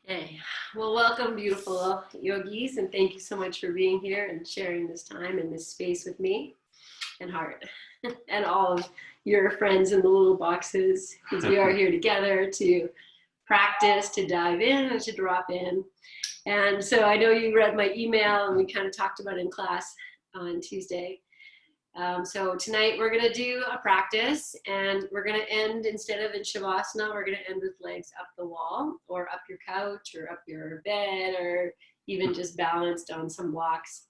Okay, well, welcome, beautiful yogis, and thank you so much for being here and sharing this time and this space with me and Heart and all of your friends in the little boxes, because we are here together to practice, to dive in, and to drop in. And so I know you read my email, and we kind of talked about it in class on Tuesday. So tonight we're going to do a practice, and we're going to end, instead of in Savasana, we're going to end with legs up the wall or up your couch or up your bed, or even just balanced on some blocks.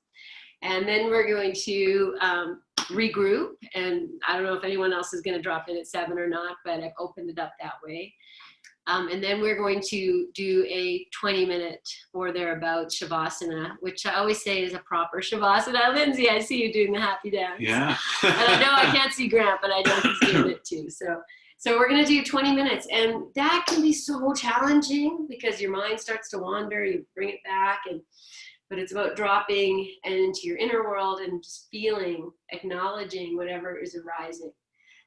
And then we're going to regroup, and I don't know if anyone else is going to drop in at 7 or not, but I've opened it up that way. And then we're going to do a 20-minute or thereabout Savasana, which I always say is a proper Savasana. Lindsay, I see you doing the happy dance. Yeah. And I know I can't see Grant, but I know he's doing it too. So we're going to do 20 minutes. And that can be so challenging because your mind starts to wander. You bring it back. But it's about dropping into your inner world and just feeling, acknowledging whatever is arising.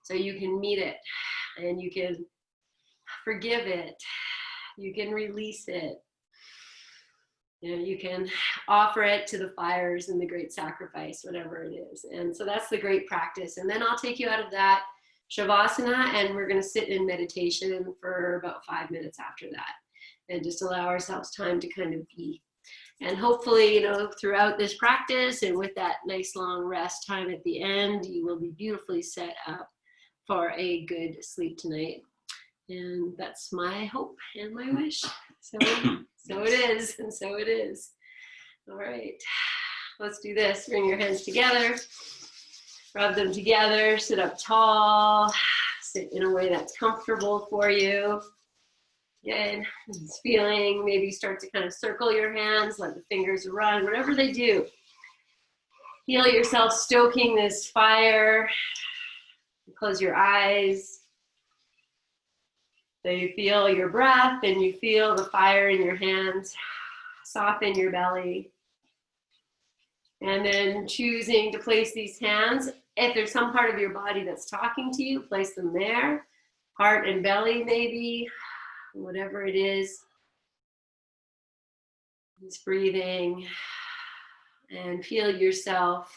So you can meet it and you can forgive it, you can release it, you can offer it to the fires and the great sacrifice, whatever it is. And so that's the great practice. And then I'll take you out of that Shavasana, and we're going to sit in meditation for about 5 minutes after that, and just allow ourselves time to kind of be. And hopefully, throughout this practice and with that nice long rest time at the end, you will be beautifully set up for a good sleep tonight. And that's my hope and my wish. So it is, and so it is. All right, let's do this. Bring your hands together, rub them together, sit up tall, sit in a way that's comfortable for you. Good, it's feeling, maybe start to kind of circle your hands, let the fingers run, whatever they do. Feel yourself stoking this fire. Close your eyes. So you feel your breath and you feel the fire in your hands. Soften your belly. And then choosing to place these hands, if there's some part of your body that's talking to you, place them there. Heart and belly maybe, whatever it is. Just breathing and feel yourself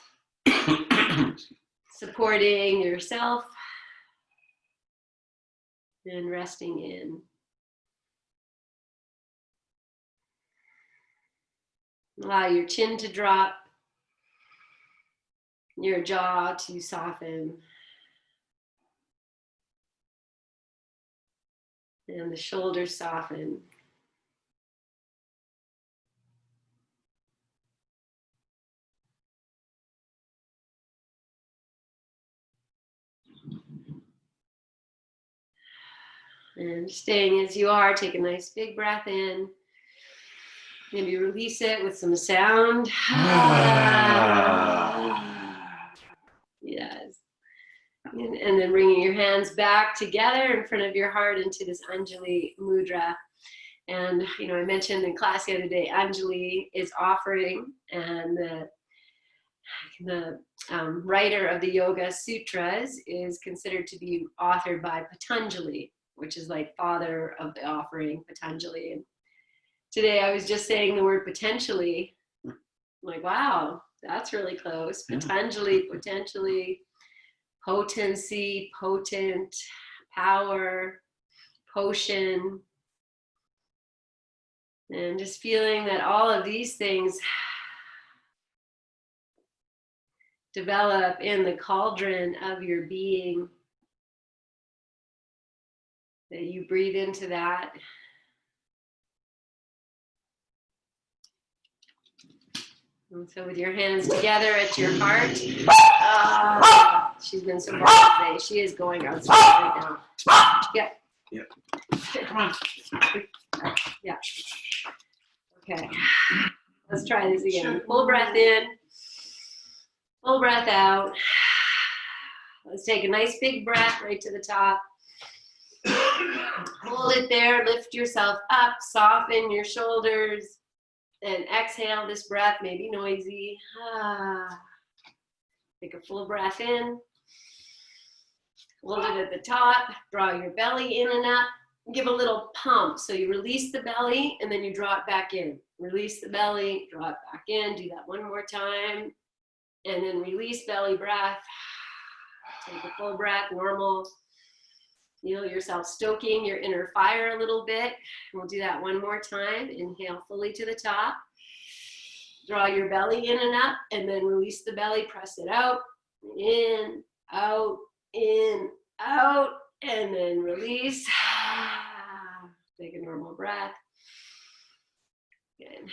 supporting yourself and resting in. Allow your chin to drop, your jaw to soften, and the shoulders soften. And staying as you are, take a nice big breath in. Maybe release it with some sound. Yes. And then bringing your hands back together in front of your heart into this Anjali mudra. And, I mentioned in class the other day, Anjali is offering, and the writer of the Yoga Sutras is considered to be authored by Patanjali, which is like father of the offering, Patanjali. And today I was just saying the word potentially. I'm like, wow, that's really close. Patanjali, potentially, potency, potent, power, potion. And just feeling that all of these things develop in the cauldron of your being. That you breathe into that. And so with your hands together at your heart. She's been so bad today. She is going outside right now. Yep. Come on. Yeah. Okay. Let's try this again. Full breath in. Full breath out. Let's take a nice big breath right to the top. Hold it there. Lift yourself up. Soften your shoulders. And exhale this breath, maybe noisy. Take a full breath in. Hold it at the top. Draw your belly in and up. give a little pump. So you release the belly and then you draw it back in. Release the belly, draw it back in. Do that one more time. And then release belly breath. Take a full breath, normal. Feel yourself stoking your inner fire a little bit. We'll do that one more time. Inhale fully to the top. Draw your belly in and up, and then release the belly, press it out, in, out, and then release. Take a normal breath. Good.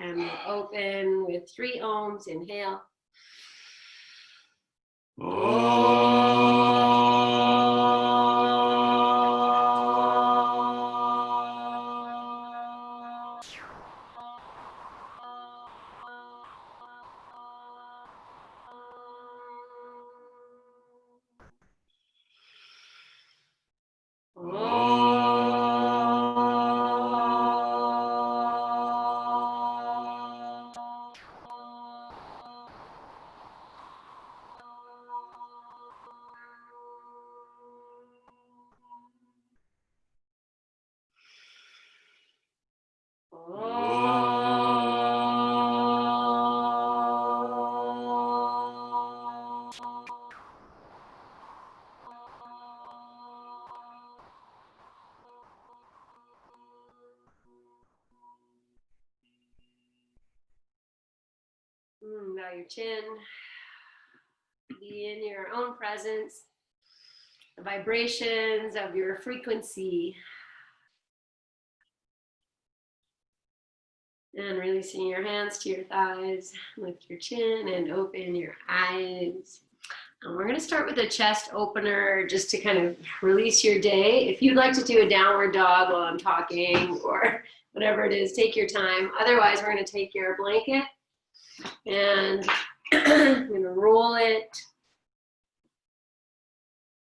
And we'll open with 3 ohms. Inhale. Bow your chin. Be in your own presence. The vibrations of your frequency. And releasing your hands to your thighs. Lift your chin and open your eyes. And we're going to start with a chest opener just to kind of release your day. If you'd like to do a downward dog while I'm talking or whatever it is, take your time. Otherwise, we're going to take your blanket and I'm going to roll it.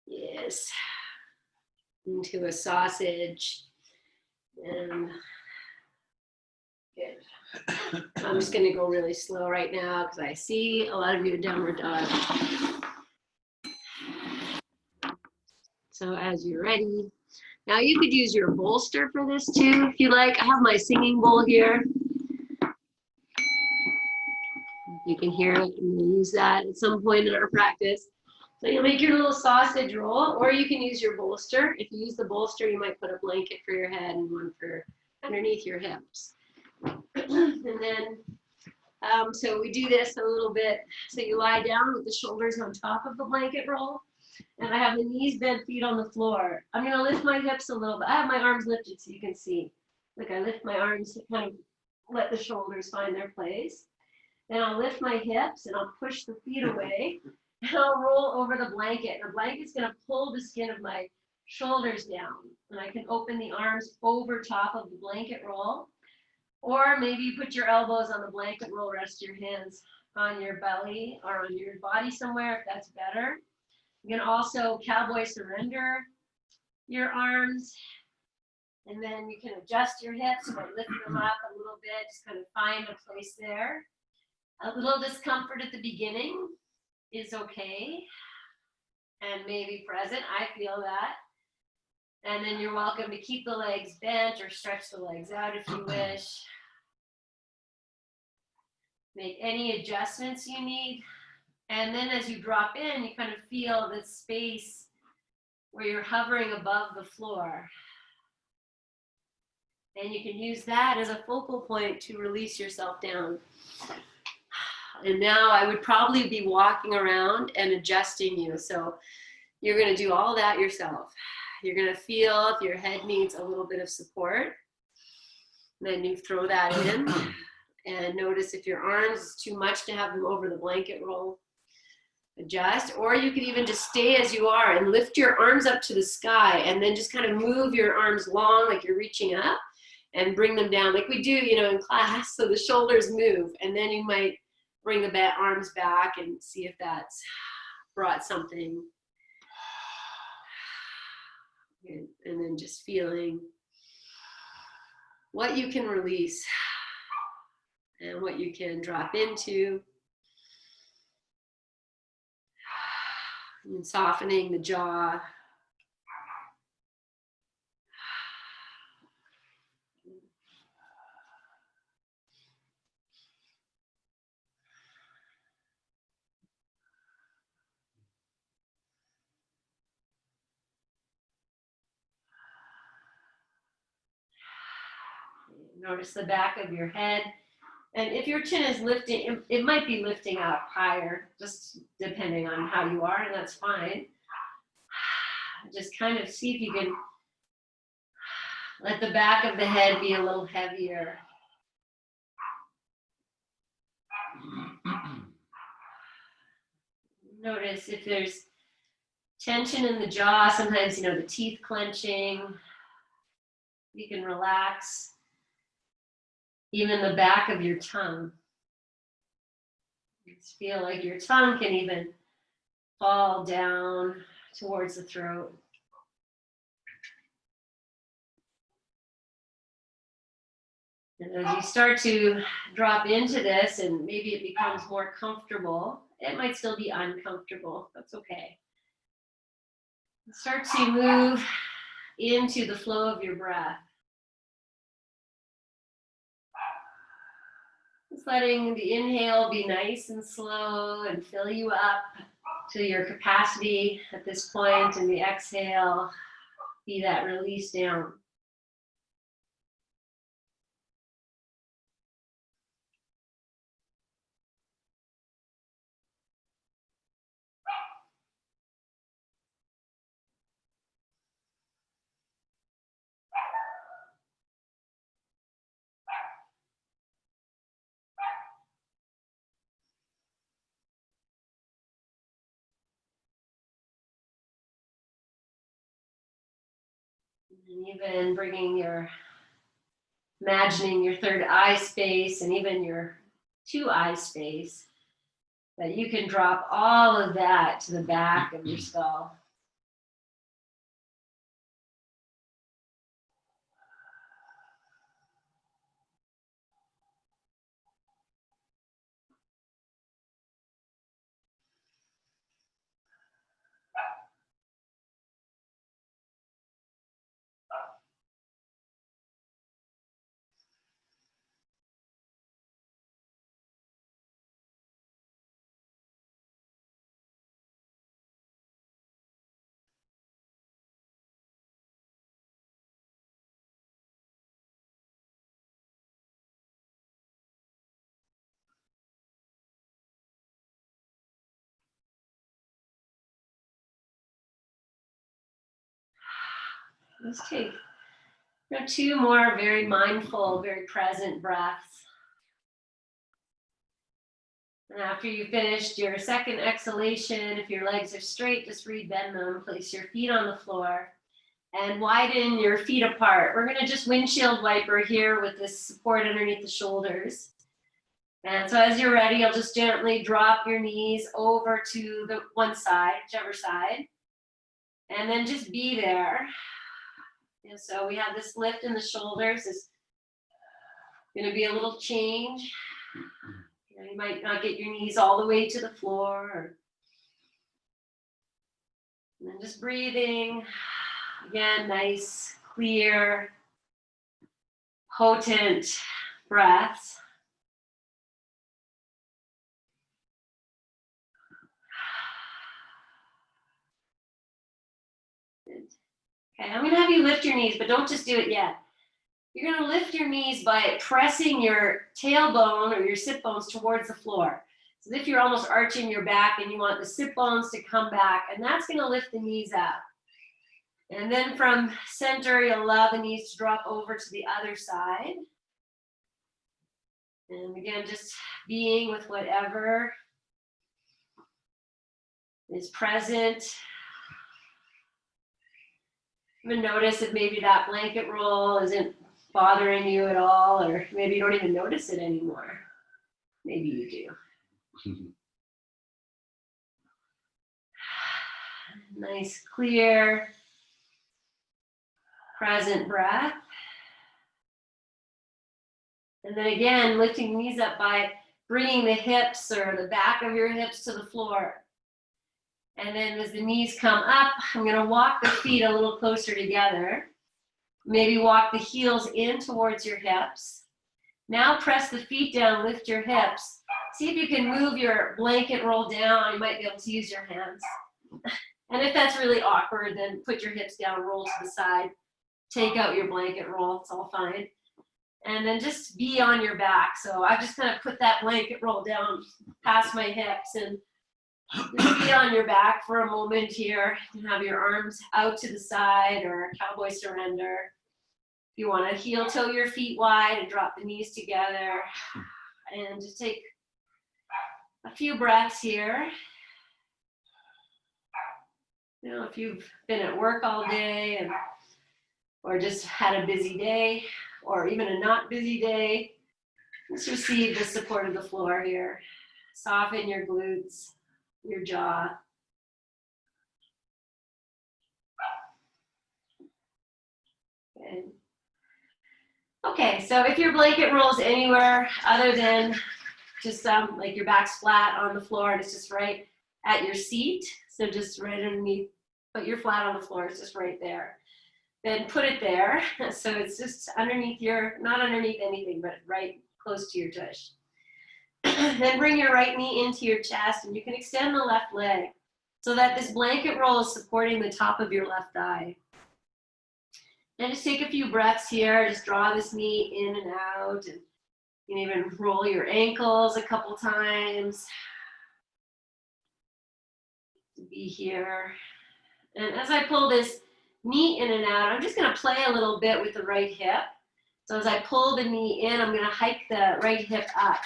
Yes. Into a sausage. And good. I'm just going to go really slow right now because I see a lot of you downward dog. So as you're ready, now you could use your bolster for this too if you like. I have my singing bowl here. You can hear it and use that at some point in our practice. So you'll make your little sausage roll, or you can use your bolster. If you use the bolster, you might put a blanket for your head and one for underneath your hips. And then, so we do this a little bit. So you lie down with the shoulders on top of the blanket roll. And I have the knees bent, feet on the floor. I'm going to lift my hips a little bit. I have my arms lifted so you can see. Like I lift my arms to kind of let the shoulders find their place. Then I'll lift my hips and I'll push the feet away. And I'll roll over the blanket. And the blanket's going to pull the skin of my shoulders down. And I can open the arms over top of the blanket roll. Or maybe you put your elbows on the blanket roll, rest your hands on your belly or on your body somewhere if that's better. You can also cowboy surrender your arms. And then you can adjust your hips by lifting them up a little bit, just kind of find a place there. A little discomfort at the beginning is okay and maybe present. I feel that. And then you're welcome to keep the legs bent or stretch the legs out if you wish. Make any adjustments you need. And then as you drop in, you kind of feel this space where you're hovering above the floor. And you can use that as a focal point to release yourself down. And now I would probably be walking around and adjusting you. So you're going to do all that yourself. You're going to feel if your head needs a little bit of support. Then you throw that in. And notice if your arms is too much to have them over the blanket roll. Adjust, or you can even just stay as you are and lift your arms up to the sky and then just kind of move your arms long like you're reaching up and bring them down like we do, in class. So the shoulders move, and then you might bring the arms back and see if that's brought something. And then just feeling what you can release and what you can drop into. And softening the jaw. Notice the back of your head. And if your chin is lifting, it might be lifting up higher, just depending on how you are, and that's fine. Just kind of see if you can let the back of the head be a little heavier. Notice if there's tension in the jaw, sometimes, the teeth clenching. You can relax even the back of your tongue. Just feel like your tongue can even fall down towards the throat. And as you start to drop into this and maybe it becomes more comfortable, it might still be uncomfortable. That's okay. Start to move into the flow of your breath. Just letting the inhale be nice and slow and fill you up to your capacity at this point, and the exhale be that release down. And even imagining your third eye space and even your 2 eye space, that you can drop all of that to the back of your skull. Let's take 2 more very mindful, very present breaths. And after you've finished your second exhalation, if your legs are straight, just rebend them, place your feet on the floor, and widen your feet apart. We're going to just windshield wiper here with this support underneath the shoulders. And so as you're ready, you'll just gently drop your knees over to the one side, whichever side, and then just be there. And so we have this lift in the shoulders. It's going to be a little change. You might not get your knees all the way to the floor. And then just breathing. Again, nice, clear, potent breaths. Okay, I'm going to have you lift your knees, but don't just do it yet. You're going to lift your knees by pressing your tailbone or your sit bones towards the floor. So if you're almost arching your back and you want the sit bones to come back, and that's going to lift the knees up. And then from center, you'll allow the knees to drop over to the other side. And again, just being with whatever is present. Even notice if maybe that blanket roll isn't bothering you at all, or maybe you don't even notice it anymore. Maybe you do. Nice, clear, present breath. And then again, lifting the knees up by bringing the hips or the back of your hips to the floor. And then as the knees come up, I'm going to walk the feet a little closer together. Maybe walk the heels in towards your hips. Now press the feet down, lift your hips. See if you can move your blanket roll down. You might be able to use your hands. And if that's really awkward, then put your hips down, roll to the side. Take out your blanket roll, it's all fine. And then just be on your back. So I just kind of put that blanket roll down past my hips and just be on your back for a moment here. You can have your arms out to the side or cowboy surrender. If you want to heel toe your feet wide and drop the knees together. And just take a few breaths here. You know, if you've been at work all day or just had a busy day or even a not busy day, just receive the support of the floor here. Soften your glutes, your jaw. Good. Okay, so if your blanket rolls anywhere other than just like your back's flat on the floor and it's just right at your seat, so just right underneath, put your flat on the floor, it's just right there. Then put it there, so it's just underneath not underneath anything, but right close to your tush. Then bring your right knee into your chest, and you can extend the left leg so that this blanket roll is supporting the top of your left thigh. And just take a few breaths here, just draw this knee in and out, and you can even roll your ankles a couple times. Be here. And as I pull this knee in and out, I'm just going to play a little bit with the right hip. So as I pull the knee in, I'm going to hike the right hip up.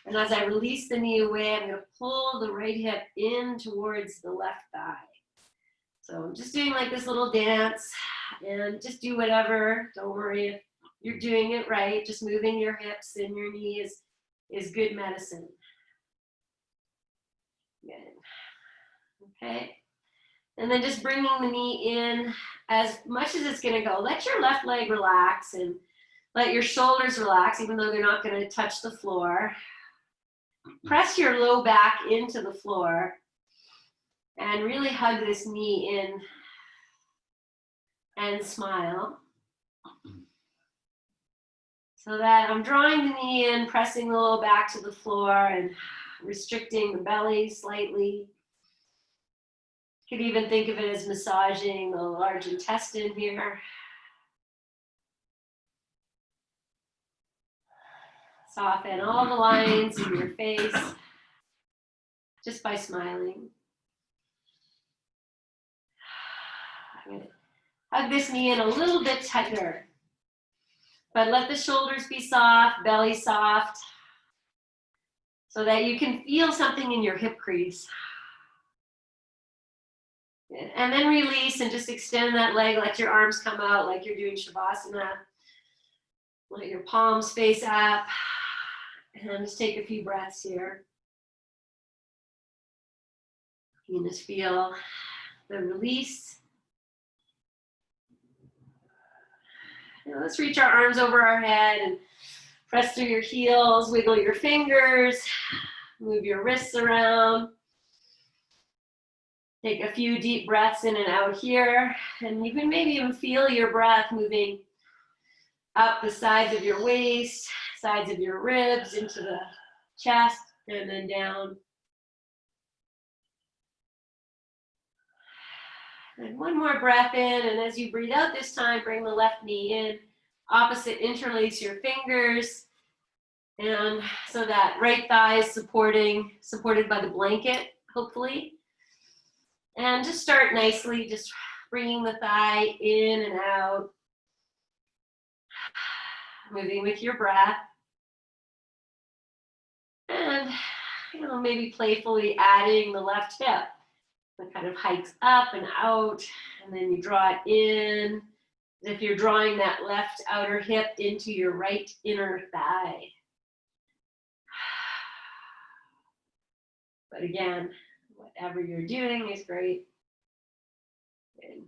And as I release the knee away, I'm going to pull the right hip in towards the left thigh. So I'm just doing like this little dance, and just do whatever. Don't worry if you're doing it right. Just moving your hips and your knee is good medicine. Good. Okay. And then just bringing the knee in as much as it's going to go. Let your left leg relax and let your shoulders relax, even though they're not going to touch the floor. Press your low back into the floor and really hug this knee in and smile. So that I'm drawing the knee in, pressing the low back to the floor and restricting the belly slightly. You could even think of it as massaging the large intestine here. Soften all the lines in your face just by smiling. I'm going to hug this knee in a little bit tighter, but let the shoulders be soft, belly soft, so that you can feel something in your hip crease. And then release and just extend that leg, let your arms come out like you're doing Savasana. Let your palms face up. And just take a few breaths here. You can just feel the release. Now let's reach our arms over our head and press through your heels, wiggle your fingers, move your wrists around. Take a few deep breaths in and out here, and you can maybe even feel your breath moving up the sides of your waist, sides of your ribs, into the chest, and then down. And one more breath in, and as you breathe out this time, bring the left knee in. Opposite, interlace your fingers, and so that right thigh is supported by the blanket, hopefully. And just start nicely, just bringing the thigh in and out, moving with your breath. And maybe playfully adding the left hip. It kind of hikes up and out, and then you draw it in, as if you're drawing that left outer hip into your right inner thigh. But again, whatever you're doing is great. Good.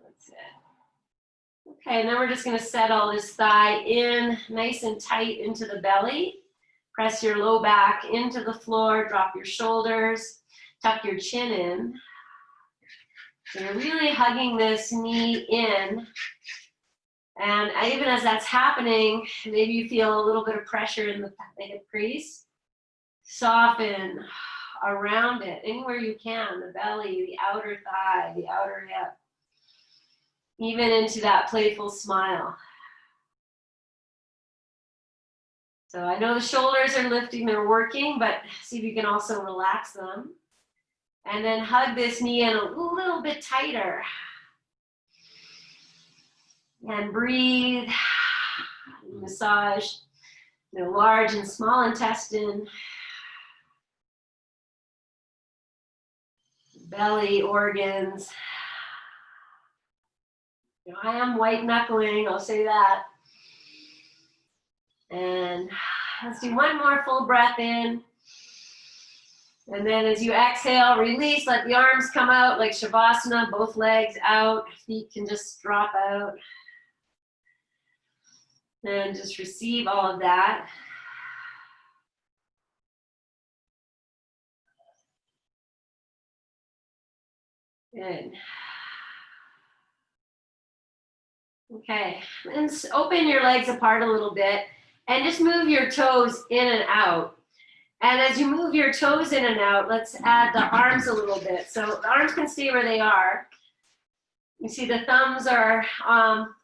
That's it. Okay, and then we're just going to settle this thigh in nice and tight into the belly. Press your low back into the floor, drop your shoulders, tuck your chin in. So you're really hugging this knee in. And even as that's happening, maybe you feel a little bit of pressure in the hip crease. Soften around it, anywhere you can, the belly, the outer thigh, the outer hip. Even into that playful smile. So I know the shoulders are lifting, they're working, but see if you can also relax them. And then hug this knee in a little bit tighter. And breathe. Massage the large and small intestine, belly organs. You know, I am white knuckling, I'll say that. And let's do one more full breath in. And then as you exhale, release, let the arms come out like Savasana, both legs out, feet can just drop out. And just receive all of that. Good. Okay, and open your legs apart a little bit and just move your toes in and out. And as you move your toes in and out, let's add the arms a little bit. So the arms can stay where they are. You see the thumbs are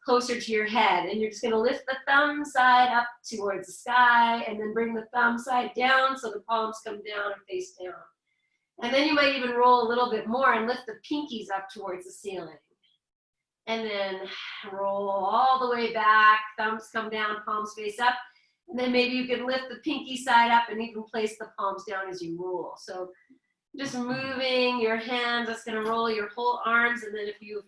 closer to your head, and you're just gonna lift the thumb side up towards the sky and then bring the thumb side down so the palms come down and face down. And then you might even roll a little bit more and lift the pinkies up towards the ceiling. And then roll all the way back, thumbs come down, palms face up. And then maybe you can lift the pinky side up and even place the palms down as you roll. So just moving your hands, that's gonna roll your whole arms. And then if you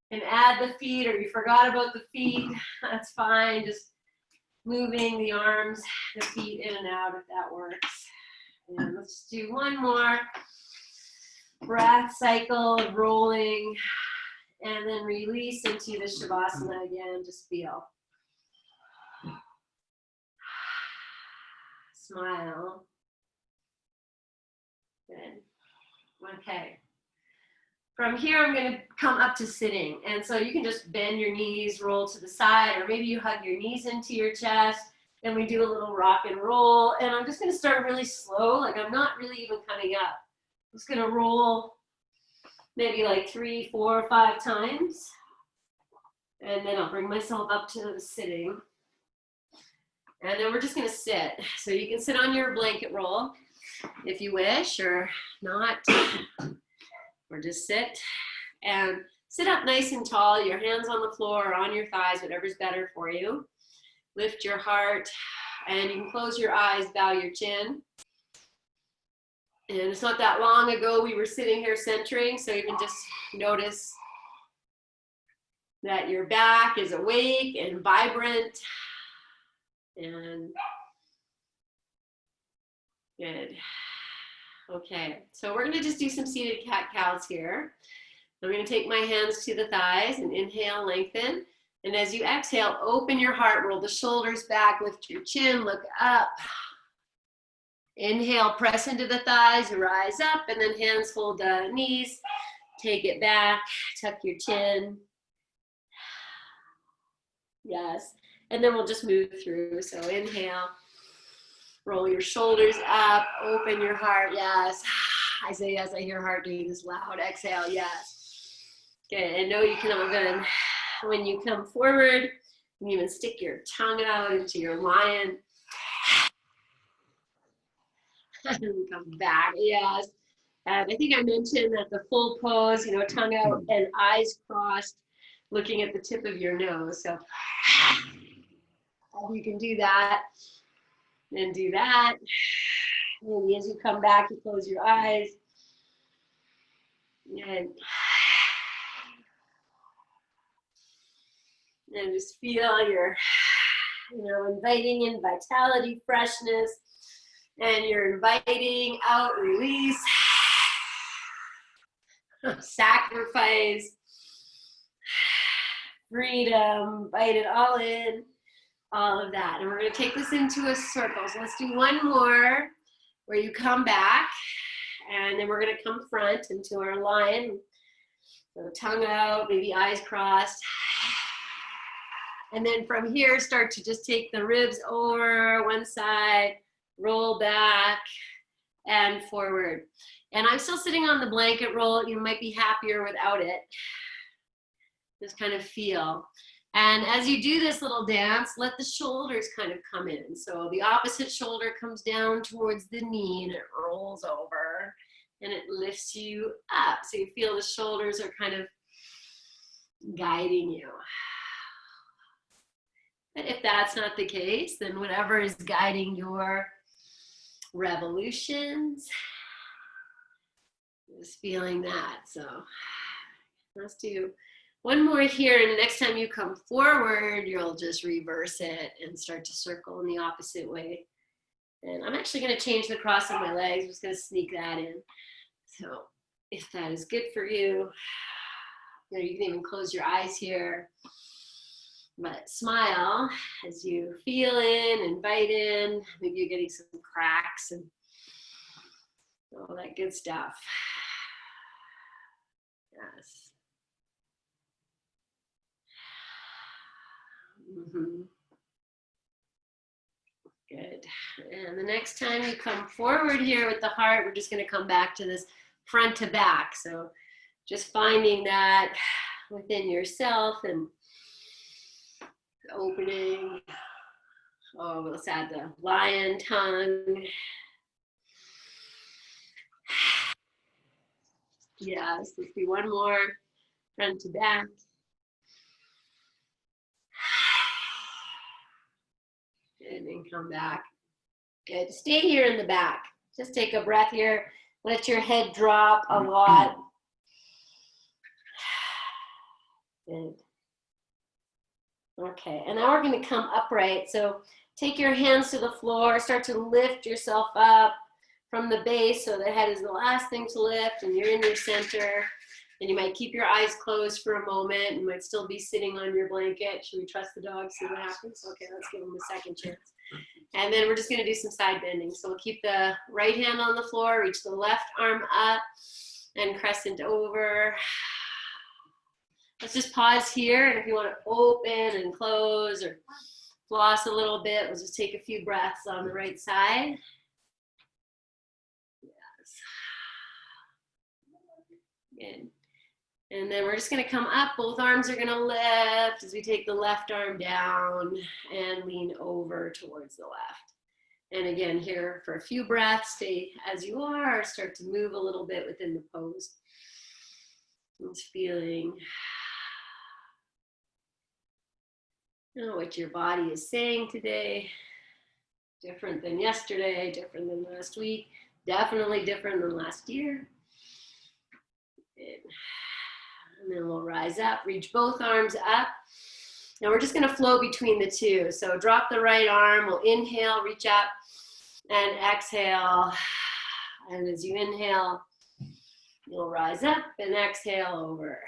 can add the feet or you forgot about the feet, that's fine. Just moving the arms, the feet in and out if that works. And let's do one more breath cycle of rolling. And then release into the Savasana again, just feel. Smile. Good. Okay. From here, I'm going to come up to sitting. And so you can just bend your knees, roll to the side, or maybe you hug your knees into your chest. Then we do a little rock and roll. And I'm just going to start really slow. Like I'm not really even coming up. I'm just going to roll maybe like 3, 4, 5 times. And then I'll bring myself up to sitting. And then we're just gonna sit. So you can sit on your blanket roll if you wish, or not, or just sit. And sit up nice and tall, your hands on the floor or on your thighs, whatever's better for you. Lift your heart, and you can close your eyes, bow your chin. And it's not that long ago we were sitting here centering, so you can just notice that your back is awake and vibrant. And good. Okay, so we're gonna just do some seated cat-cows here. I'm gonna take my hands to the thighs and inhale, lengthen. And as you exhale, open your heart, roll the shoulders back, lift your chin, look up. Inhale, press into the thighs, rise up, and then hands hold the knees. Take it back, tuck your chin. Yes. And then we'll just move through. So inhale, roll your shoulders up, open your heart, yes. I say yes, I hear heart beating is loud. Exhale, yes. Okay, and know you can even, when you come forward, you can even stick your tongue out into your lion. And come back, yes. And I think I mentioned that the full pose, you know, tongue out and eyes crossed, looking at the tip of your nose. So you can do that and do that. Maybe as you come back, you close your eyes. And just feel your, you know, inviting in vitality, freshness, and you're inviting out release, sacrifice, freedom, invite it all in. All of that. And we're going to take this into a circle. So let's do one more where you come back, and then we're going to come front into our lion. So tongue out, maybe eyes crossed. And then from here, start to just take the ribs over one side, roll back and forward. And I'm still sitting on the blanket roll. You might be happier without it. Just kind of feel. And as you do this little dance, let the shoulders kind of come in. So the opposite shoulder comes down towards the knee and it rolls over and it lifts you up. So you feel the shoulders are kind of guiding you. But if that's not the case, then whatever is guiding your revolutions is feeling that. So let's do one more here, and the next time you come forward, you'll just reverse it and start to circle in the opposite way. And I'm actually going to change the cross of my legs. I'm just going to sneak that in. So if that is good for you, you can even close your eyes here. But smile as you feel in, invite in. Maybe you're getting some cracks and all that good stuff. Yes. Mm-hmm. Good. And the next time you come forward here with the heart, we're just going to come back to this front to back. So just finding that within yourself and opening. Oh, let's add the lion tongue. Yes, let's do one more. Front to back. And then come back. Good. Stay here in the back. Just take a breath here. Let your head drop a lot. Good. Okay, and now we're going to come upright. So take your hands to the floor. Start to lift yourself up from the base. So the head is the last thing to lift, and you're in your center. And you might keep your eyes closed for a moment. You might still be sitting on your blanket. Should we trust the dog, see what happens? Okay, let's give him a second chance. And then we're just going to do some side bending. So we'll keep the right hand on the floor, reach the left arm up, and crescent over. Let's just pause here. And if you want to open and close or floss a little bit, we'll just take a few breaths on the right side. Yes. Good. And then we're just going to come up. Both arms are going to lift as we take the left arm down and lean over towards the left. And again, here for a few breaths, stay as you are, start to move a little bit within the pose. Just feeling what your body is saying today. Different than yesterday, different than last week, definitely different than last year. And then we'll rise up, reach both arms up. Now we're just going to flow between the two. So drop the right arm, we'll inhale, reach up, and exhale. And as you inhale, you'll rise up and exhale over.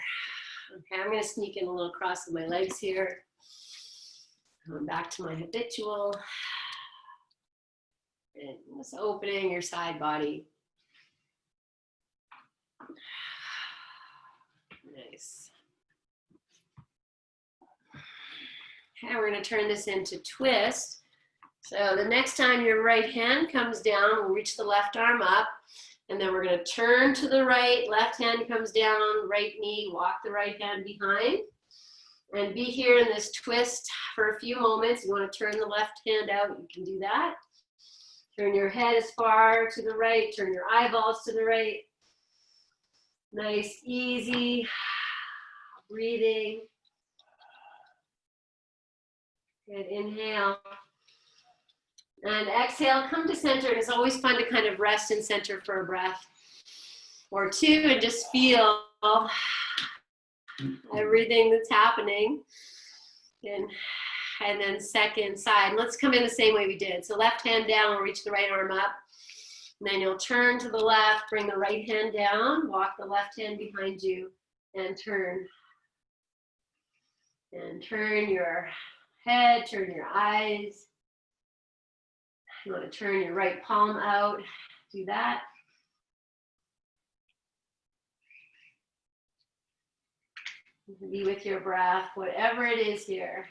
Okay, I'm going to sneak in a little cross of my legs here. Going back to my habitual. And just opening your side body. Nice. Okay, we're going to turn this into twist. So the next time your right hand comes down, we'll reach the left arm up. And then we're going to turn to the right. Left hand comes down, right knee, walk the right hand behind. And be here in this twist for a few moments. You want to turn the left hand out, you can do that. Turn your head as far to the right, turn your eyeballs to the right. Nice, easy breathing. Good, inhale. And exhale, come to center. It's always fun to kind of rest in center for a breath or two and just feel everything that's happening. And then second side. Let's come in the same way we did. So left hand down, we'll reach the right arm up. And then you'll turn to the left, bring the right hand down, walk the left hand behind you, and turn. And turn your head, turn your eyes. You want to turn your right palm out. Do that. Be with your breath, whatever it is here.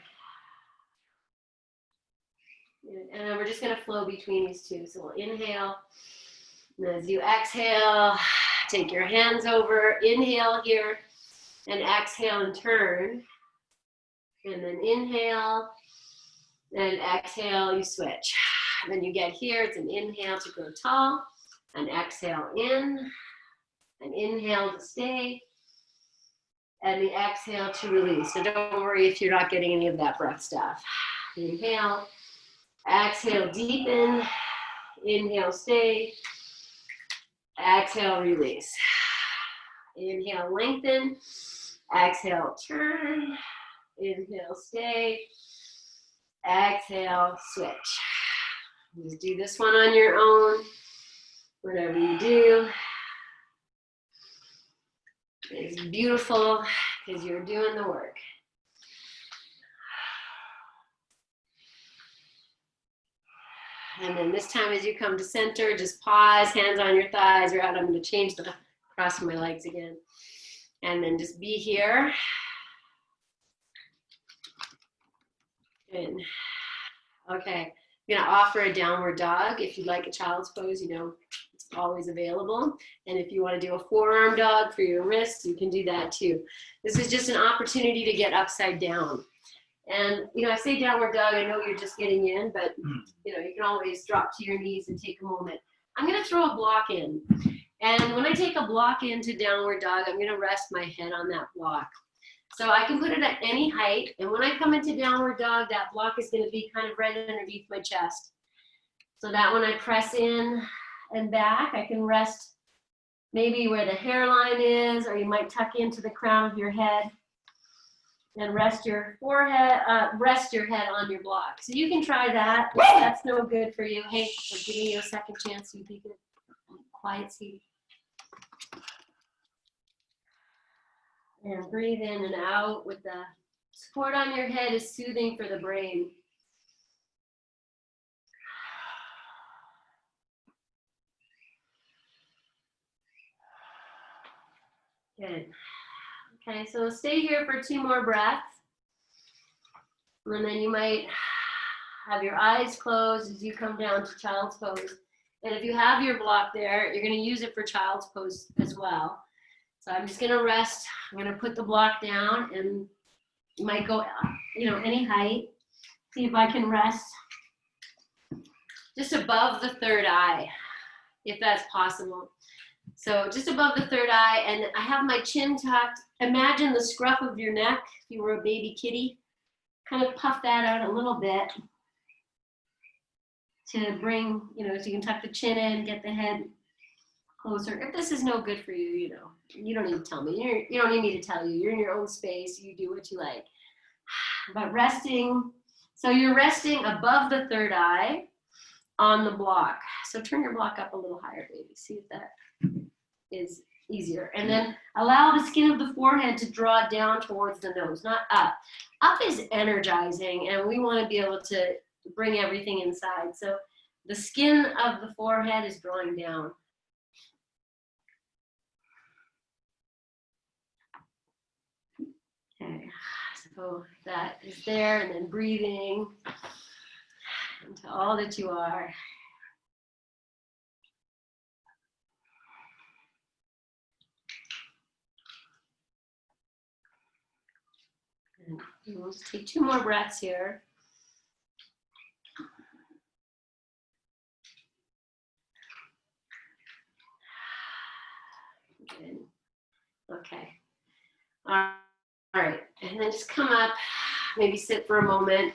And we're just going to flow between these two. So we'll inhale. And as you exhale, take your hands over. Inhale here. And exhale and turn. And then inhale, and exhale, you switch. Then you get here, it's an inhale to grow tall, an exhale in, an inhale to stay, and the exhale to release. So don't worry if you're not getting any of that breath stuff. Inhale, exhale, deepen, inhale, stay, exhale, release. Inhale, lengthen, exhale, turn, inhale, stay, exhale, switch. Just do this one on your own, whatever you do. It's beautiful because you're doing the work. And then this time as you come to center, just pause, hands on your thighs, or out. I'm going to change the cross of my legs again. And then just be here. Good. Okay. I'm going to offer a downward dog. If you'd like a child's pose, you know, it's always available. And if you want to do a forearm dog for your wrists, you can do that too. This is just an opportunity to get upside down. And, you know, I say downward dog, I know you're just getting in, but, you know, you can always drop to your knees and take a moment. I'm going to throw a block in. And when I take a block into downward dog, I'm going to rest my head on that block. So I can put it at any height. And when I come into downward dog, that block is going to be kind of right underneath my chest. So that when I press in and back, I can rest maybe where the hairline is, or you might tuck into the crown of your head and rest your forehead, rest your head on your block. So you can try that. If that's no good for you, hey, we're giving you a second chance. You be good. Quiet seat. And breathe in and out with the support on your head is soothing for the brain. Good. Okay, so stay here for 2 more breaths. And then you might have your eyes closed as you come down to child's pose. And if you have your block there, you're going to use it for child's pose as well. So I'm just going to rest. I'm going to put the block down, and you might go, you know, any height. See if I can rest just above the third eye, if that's possible. So just above the third eye, and I have my chin tucked. Imagine the scruff of your neck if you were a baby kitty. Kind of puff that out a little bit to bring, you know, so you can tuck the chin in, get the head closer. If this is no good for you, you know, you don't need to tell me. You don't need me to tell you. You're in your own space. You do what you like. But resting, so you're resting above the third eye on the block. So turn your block up a little higher, baby. See if that is easier. And then allow the skin of the forehead to draw down towards the nose, not up. Up is energizing, and we want to be able to bring everything inside. So the skin of the forehead is drawing down. Okay, so that is there, and then breathing into all that you are. And we'll just take 2 more breaths here. Good. Okay. All right, and then just come up, maybe sit for a moment.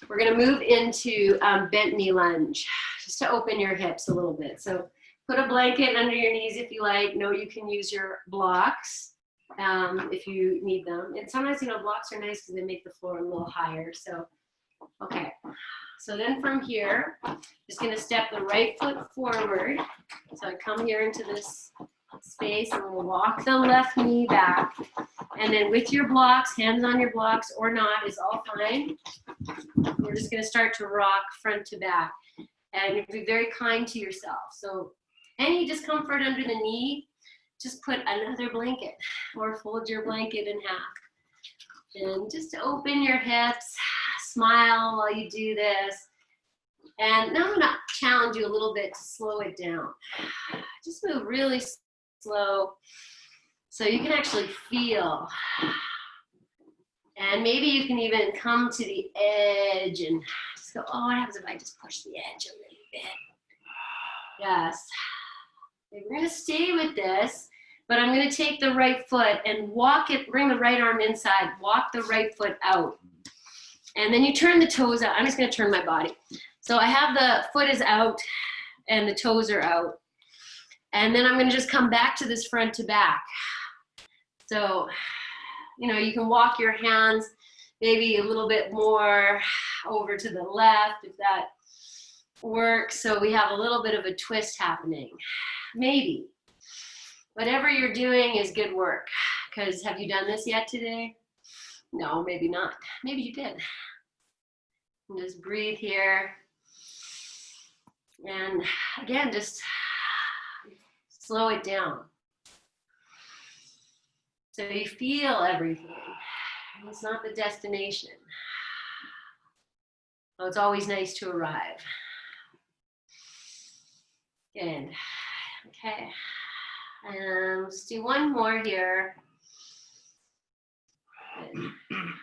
We're going to move into bent knee lunge, just to open your hips a little bit. So put a blanket under your knees if you like. Know you can use your blocks if you need them. And sometimes, you know, blocks are nice because they make the floor a little higher. So, okay. So then from here, just going to step the right foot forward. So I come here into this space, and we'll walk the left knee back. And then with your blocks, hands on your blocks or not is all fine. We're just going to start to rock front to back. And be very kind to yourself. So any discomfort under the knee, just put another blanket or fold your blanket in half. And just open your hips, smile while you do this. And now I'm going to challenge you a little bit to slow it down. Just move really slow so you can actually feel And maybe you can even come to the edge and just go, oh, what happens if I just push the edge a little bit? Yes. Okay, we're going to stay with this, but I'm going to take the right foot and walk it, bring the right arm inside, walk the right foot out. And then you turn the toes out. I'm just going to turn my body. So I have the foot is out and the toes are out. And then I'm going to just come back to this front to back. So, you know, you can walk your hands maybe a little bit more over to the left if that works. So we have a little bit of a twist happening. Maybe. Whatever you're doing is good work. Because have you done this yet today? No, maybe not. Maybe you did. And just breathe here. And again, just slow it down. So you feel everything. It's not the destination. So it's always nice to arrive. Good. Okay. And let's do one more here. Good.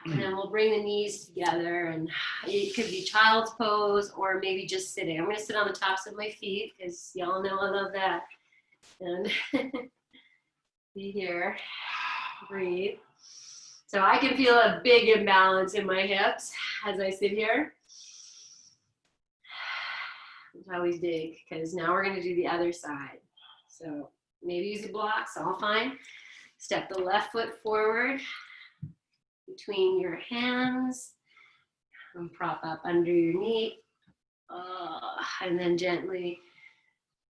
And then we'll bring the knees together, and it could be child's pose or maybe just sitting. I'm going to sit on the tops of my feet because y'all know I love that. And be here. Breathe. So I can feel a big imbalance in my hips as I sit here. It's always big because now we're going to do the other side. So maybe use the blocks, all fine. Step the left foot forward between your hands and prop up under your knee. And then gently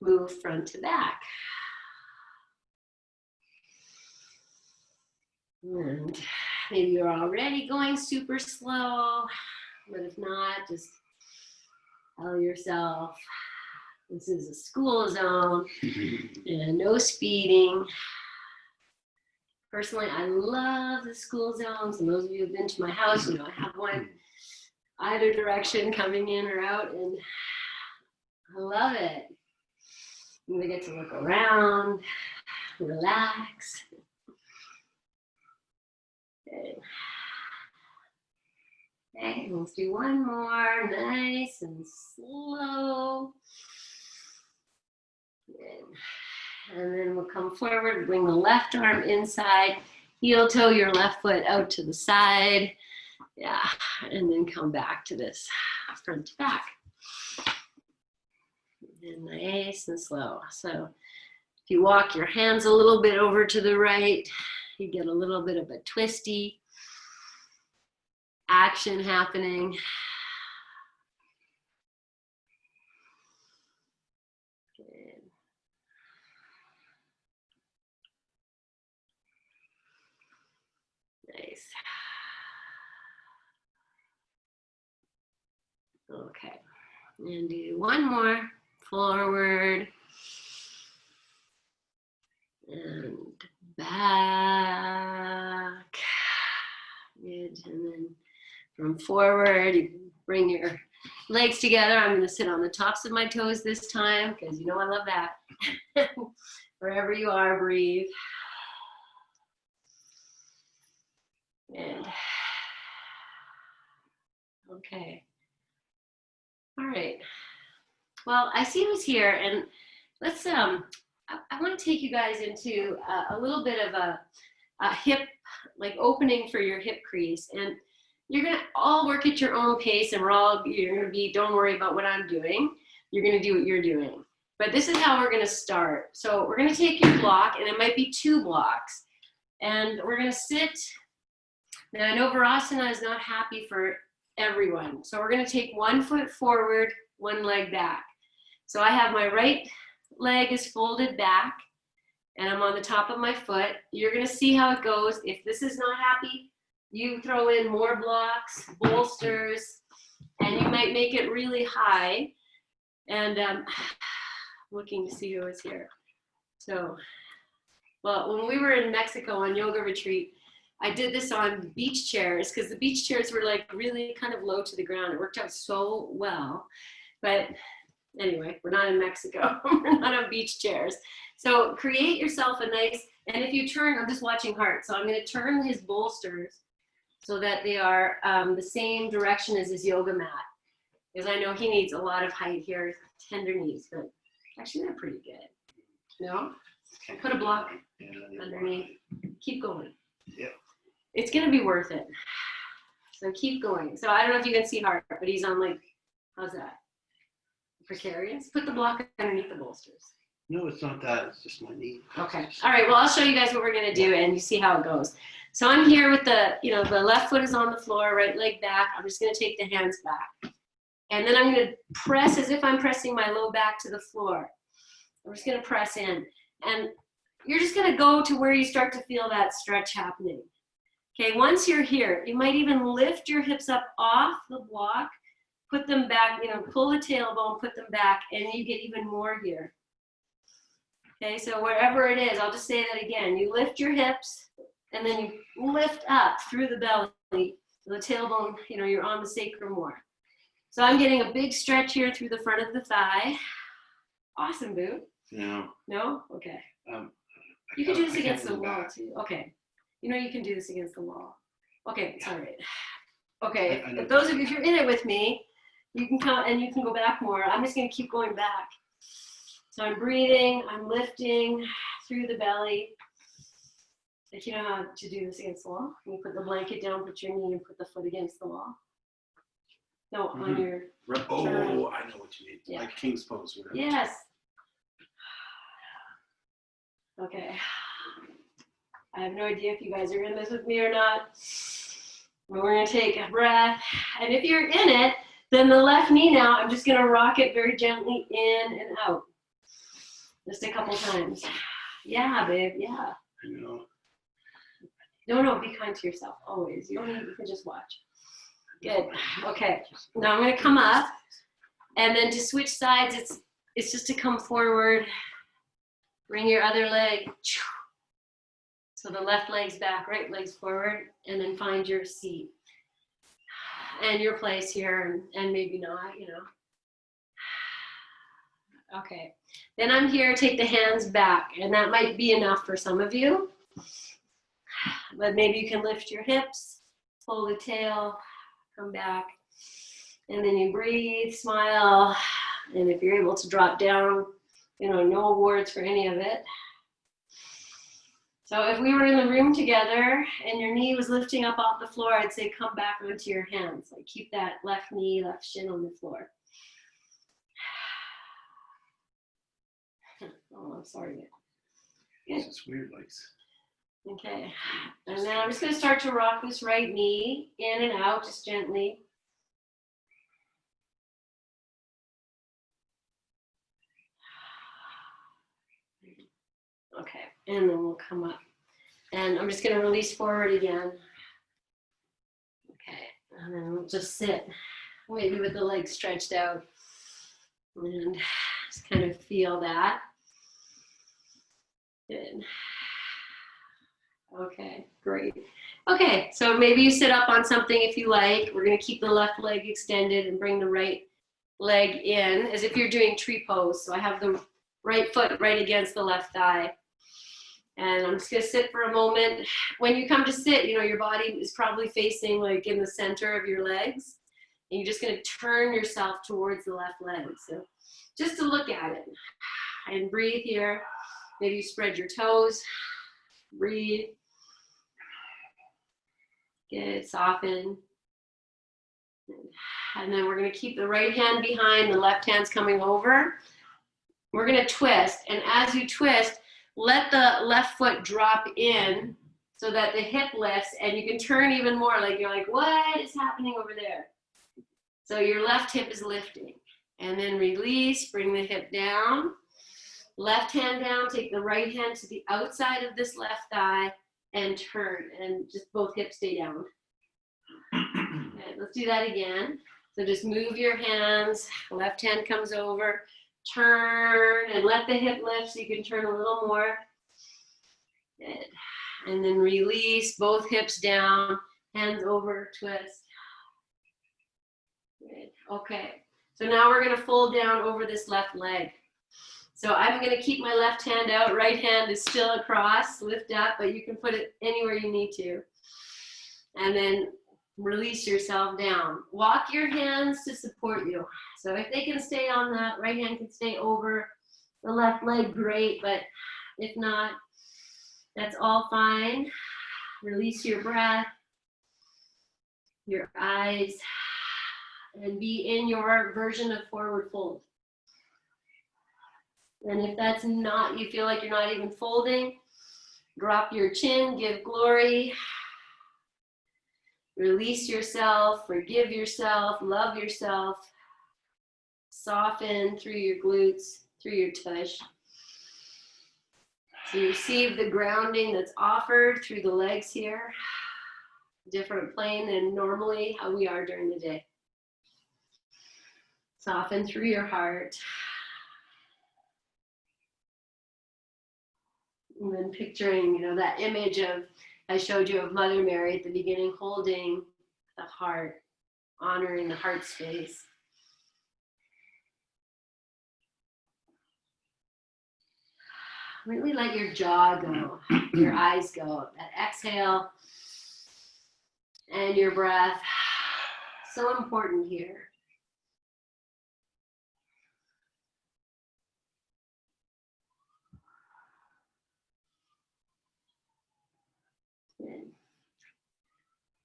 move front to back. And maybe you're already going super slow, but if not, just tell yourself this is a school zone and no speeding. Personally, I love the school zones, and those of you who have been to my house, you know, I have one either direction coming in or out, and I love it. And we get to look around, relax. Good. Okay, let's do one more, nice and slow. Good. And then we'll come forward, bring the left arm inside, heel toe your left foot out to the side. Yeah, and then come back to this front to back. And nice and slow. So if you walk your hands a little bit over to the right, you get a little bit of a twisty action happening. Good. Nice. Okay. And do one more. Forward. And back. Good. And then from forward, you bring your legs together. I'm going to sit on the tops of my toes this time because you know I love that. Wherever you are, breathe. And okay. All right. Well, I see who's here, and let's I want to take you guys into a little bit of a hip, like opening for your hip crease, and you're gonna all work at your own pace, and you're gonna be, don't worry about what I'm doing. You're gonna do what you're doing. But this is how we're gonna start. So we're gonna take your block, and it might be 2 blocks, and we're gonna sit. Now I know Virasana is not happy for everyone, so we're gonna take 1 foot forward, 1 leg back. So I have my right leg is folded back, and I'm on the top of my foot. You're gonna see how it goes. If this is not happy, you throw in more blocks, bolsters, and you might make it really high. And looking to see who is here. So, well, when we were in Mexico on yoga retreat, I did this on beach chairs because the beach chairs were like really kind of low to the ground. It worked out so well. But anyway, we're not in Mexico. We're not on beach chairs. So create yourself a nice, and if you turn, I'm just watching Hart. So I'm going to turn his bolsters so that they are the same direction as his yoga mat. Because I know he needs a lot of height here, tender knees, but actually they're pretty good. No? Put a block underneath. Keep going. Yeah. It's going to be worth it. So keep going. So I don't know if you can see Hart, but he's on like, how's that? Precarious? Put the block underneath the bolsters. No, it's not that. It's just my knee. Okay. All right. Well, I'll show you guys what we're going to do and you see how it goes. So I'm here with the, the left foot is on the floor, right leg back. I'm just going to take the hands back. And then I'm going to press as if I'm pressing my low back to the floor. I'm just going to press in. And you're just going to go to where you start to feel that stretch happening. Okay, once you're here, you might even lift your hips up off the block, put them back, pull the tailbone, put them back, and you get even more here. Okay, so wherever it is, I'll just say that again. You lift your hips, and then you lift up through the belly, the tailbone, you're on the sacrum more. So I'm getting a big stretch here through the front of the thigh. Awesome, Boo. No. No? Okay. You can do this against the wall, back. too. Okay. You can do this against the wall. Okay, it's all right. Okay, I know. if those of you, if you're in it with me, you can come and you can go back more. I'm just going to keep going back. So I'm breathing, I'm lifting through the belly. Like you know how to do this against the wall? You put the blanket down, put your knee, and put the foot against the wall. No, on your... Oh, I know what you mean. Yeah. Like King's Pose. Whatever. Yes. Okay. I have no idea if you guys are in this with me or not. But we're going to take a breath. And if you're in it, then the left knee now, I'm just going to rock it very gently in and out. Just a couple times. Yeah, babe. Yeah. I know. No, be kind to yourself always. You can just watch. Good. Okay. Now I'm going to come up. And then to switch sides, it's just to come forward. Bring your other leg. So the left leg's back, right leg's forward, and then find your seat and your place here, and maybe not, Okay. Then I'm here, take the hands back, and that might be enough for some of you. But maybe you can lift your hips, pull the tail, come back, and then you breathe, smile, and if you're able to drop down, no awards for any of it. So if we were in the room together and your knee was lifting up off the floor, I'd say come back onto your hands. Like keep that left knee, left shin on the floor. Oh, I'm sorry. Good. It's just weird, like. Okay. And then I'm just going to start to rock this right knee in and out, just gently. Okay, and then we'll come up. And I'm just going to release forward again. Okay, and then we'll just sit, maybe with the legs stretched out. And just kind of feel that. Good. Okay, great. Okay, so maybe you sit up on something if you like. We're going to keep the left leg extended and bring the right leg in as if you're doing tree pose. So I have the right foot right against the left thigh. And I'm just going to sit for a moment. When you come to sit, your body is probably facing like in the center of your legs. And you're just going to turn yourself towards the left leg. So just to look at it and breathe here. Maybe you spread your toes. Breathe. Good. Soften. And then we're going to keep the right hand behind. The left hand's coming over. We're going to twist. And as you twist, let the left foot drop in so that the hip lifts and you can turn even more. Like you're like, what is happening over there? So your left hip is lifting. And then release, bring the hip down. Left hand down, take the right hand to the outside of this left thigh and turn. And just both hips stay down. Okay, let's do that again. So just move your hands. Left hand comes over. Turn and let the hip lift so you can turn a little more. Good. And then release, both hips down, hands over, twist. Good. Okay. So now we're going to fold down over this left leg. So I'm going to keep my left hand out. Right hand is still across, lift up, but you can put it anywhere you need to. And then release yourself down. Walk your hands to support you. So if they can stay on the right hand, can stay over the left leg, great. But if not, that's all fine. Release your breath, your eyes, and be in your version of forward fold. And if that's not, you feel like you're not even folding, drop your chin, give glory. Release yourself, forgive yourself, love yourself. Soften through your glutes, through your tush. So you receive the grounding that's offered through the legs here. Different plane than normally how we are during the day. Soften through your heart. And then picturing, that image of, I showed you of Mother Mary at the beginning, holding the heart, honoring the heart space. Really let your jaw go, your eyes go. That exhale and your breath, so important here.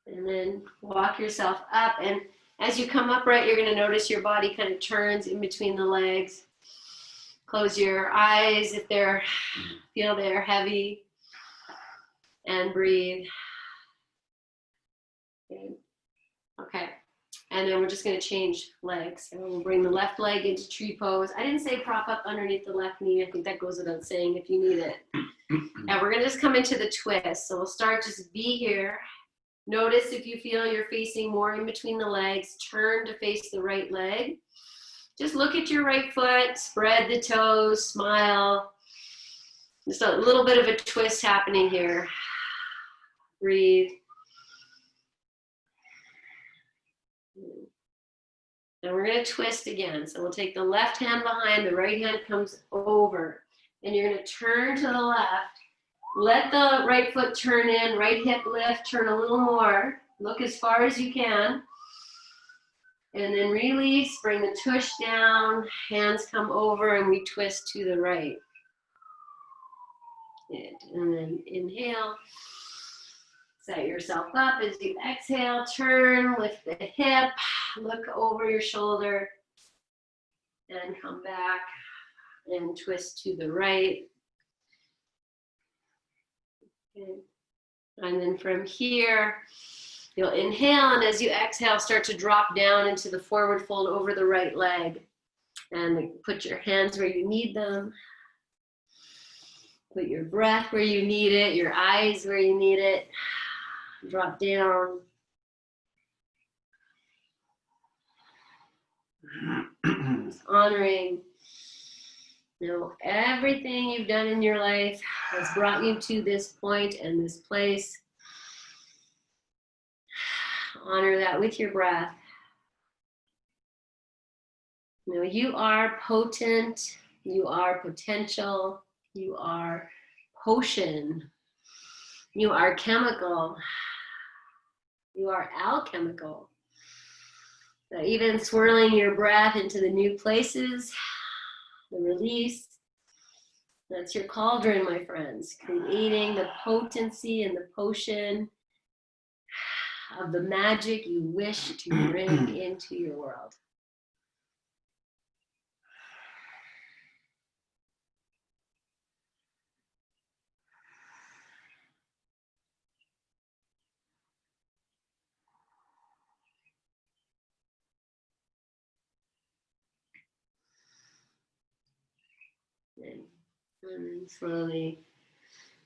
And then walk yourself up. And as you come upright, you're going to notice your body kind of turns in between the legs. Close your eyes if feel they're heavy. And breathe. Okay. And then we're just going to change legs. And we'll bring the left leg into tree pose. I didn't say prop up underneath the left knee. I think that goes without saying if you need it. And we're going to just come into the twist. So we'll start, just be here. Notice if you feel you're facing more in between the legs, turn to face the right leg. Just look at your right foot, spread the toes, smile. Just a little bit of a twist happening here. Breathe. And we're going to twist again. So we'll take the left hand behind, the right hand comes over. And you're going to turn to the left. Let the right foot turn in, right hip lift, turn a little more. Look as far as you can. And then release, bring the tush down, hands come over, and we twist to the right. And then inhale. Set yourself up as you exhale, turn, lift the hip, look over your shoulder, and come back and twist to the right. Okay. And then from here, you'll inhale, and as you exhale, start to drop down into the forward fold over the right leg. And put your hands where you need them. Put your breath where you need it, your eyes where you need it. Drop down. Just honoring, everything you've done in your life has brought you to this point and this place. Honor that with your breath. You are potent, you are potential, you are potion, you are chemical, you are alchemical. So even swirling your breath into the new places, the release, that's your cauldron, my friends, creating the potency and the potion of the magic you wish to bring into your world. And then slowly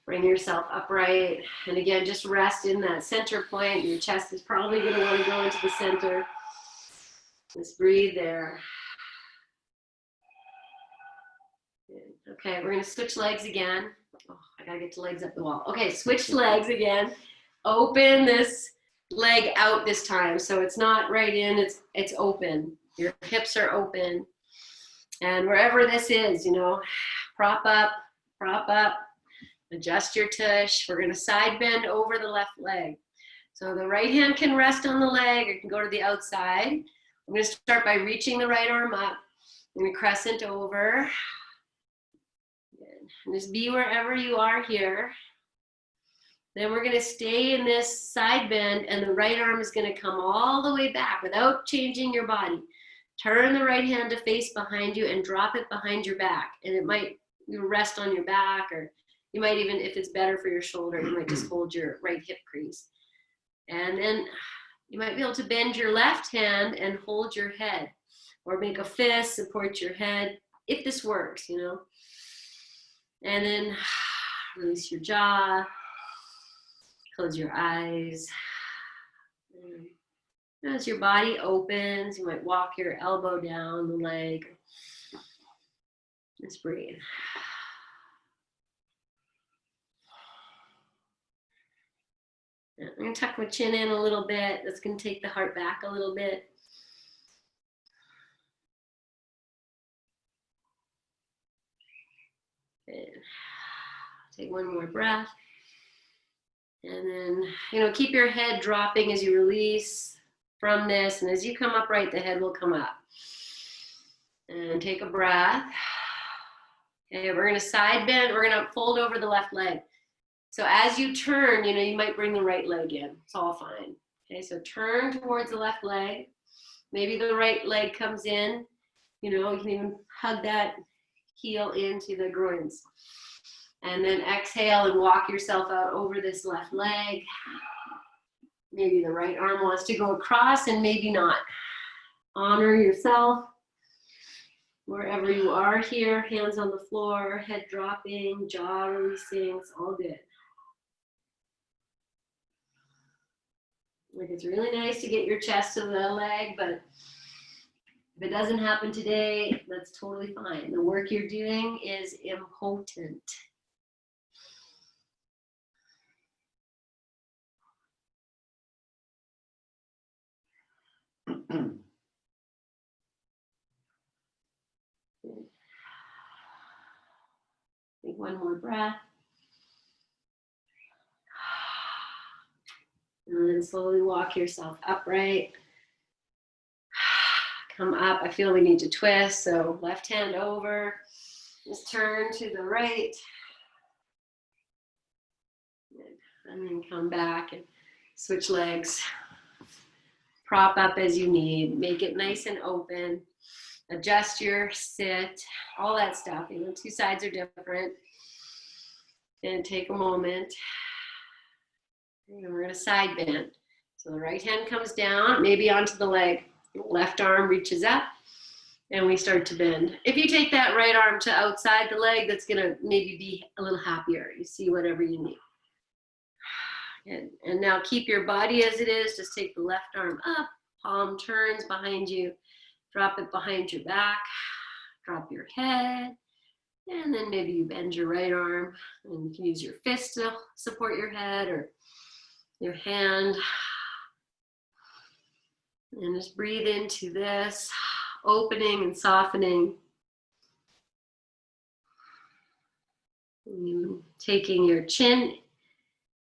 bring yourself upright. And again, just rest in that center point. Your chest is probably going to want to go into the center. Just breathe there. Okay, we're going to switch legs again. Oh, I got to get the legs up the wall. Okay, switch legs again. Open this leg out this time. So it's not right in, it's open. Your hips are open. And wherever this is, prop up, adjust your tush. We're going to side bend over the left leg. So the right hand can rest on the leg or can go to the outside. I'm going to start by reaching the right arm up. I'm going to crescent over. And just be wherever you are here. Then we're going to stay in this side bend, and the right arm is going to come all the way back without changing your body. Turn the right hand to face behind you and drop it behind your back. And it might rest on your back, or you might even, if it's better for your shoulder, you might just hold your right hip crease. And then you might be able to bend your left hand and hold your head, or make a fist, support your head, if this works, you know. And then release your jaw, close your eyes. And as your body opens, you might walk your elbow down the leg. Just breathe. I'm going to tuck my chin in a little bit. That's going to take the heart back a little bit. And take one more breath. And then, you know, keep your head dropping as you release from this. And as you come upright, the head will come up. And take a breath. Okay, we're going to side bend. We're going to fold over the left leg. So as you turn, you know, you might bring the right leg in. It's all fine. Okay, so turn towards the left leg. Maybe the right leg comes in. You know, you can even hug that heel into the groins. And then exhale and walk yourself out over this left leg. Maybe the right arm wants to go across and maybe not. Honor yourself wherever you are here. Hands on the floor, head dropping, jaw releasing. It's all good. Like, it's really nice to get your chest to the leg, but if it doesn't happen today, that's totally fine. The work you're doing is important. Take one more breath. And then slowly walk yourself upright. Come up. I feel we need to twist. So left hand over. Just turn to the right. And then come back and switch legs. Prop up as you need. Make it nice and open. Adjust your sit. All that stuff. You know, two sides are different. And take a moment. And we're going to side bend. So the right hand comes down, maybe onto the leg. Left arm reaches up, and we start to bend. If you take that right arm to outside the leg, that's going to maybe be a little happier. You see whatever you need. And now keep your body as it is. Just take the left arm up, palm turns behind you. Drop it behind your back. Drop your head. And then maybe you bend your right arm, and you can use your fist to support your head or your hand. And just breathe into this, opening and softening. And taking your chin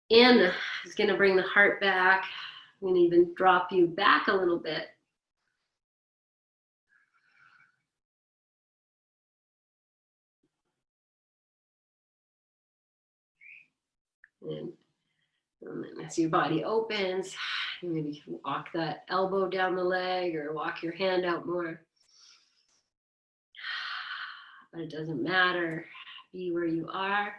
in is going to bring the heart back. I'm going to even drop you back a little bit. And then as your body opens, maybe you can walk that elbow down the leg or walk your hand out more. But it doesn't matter. Be where you are.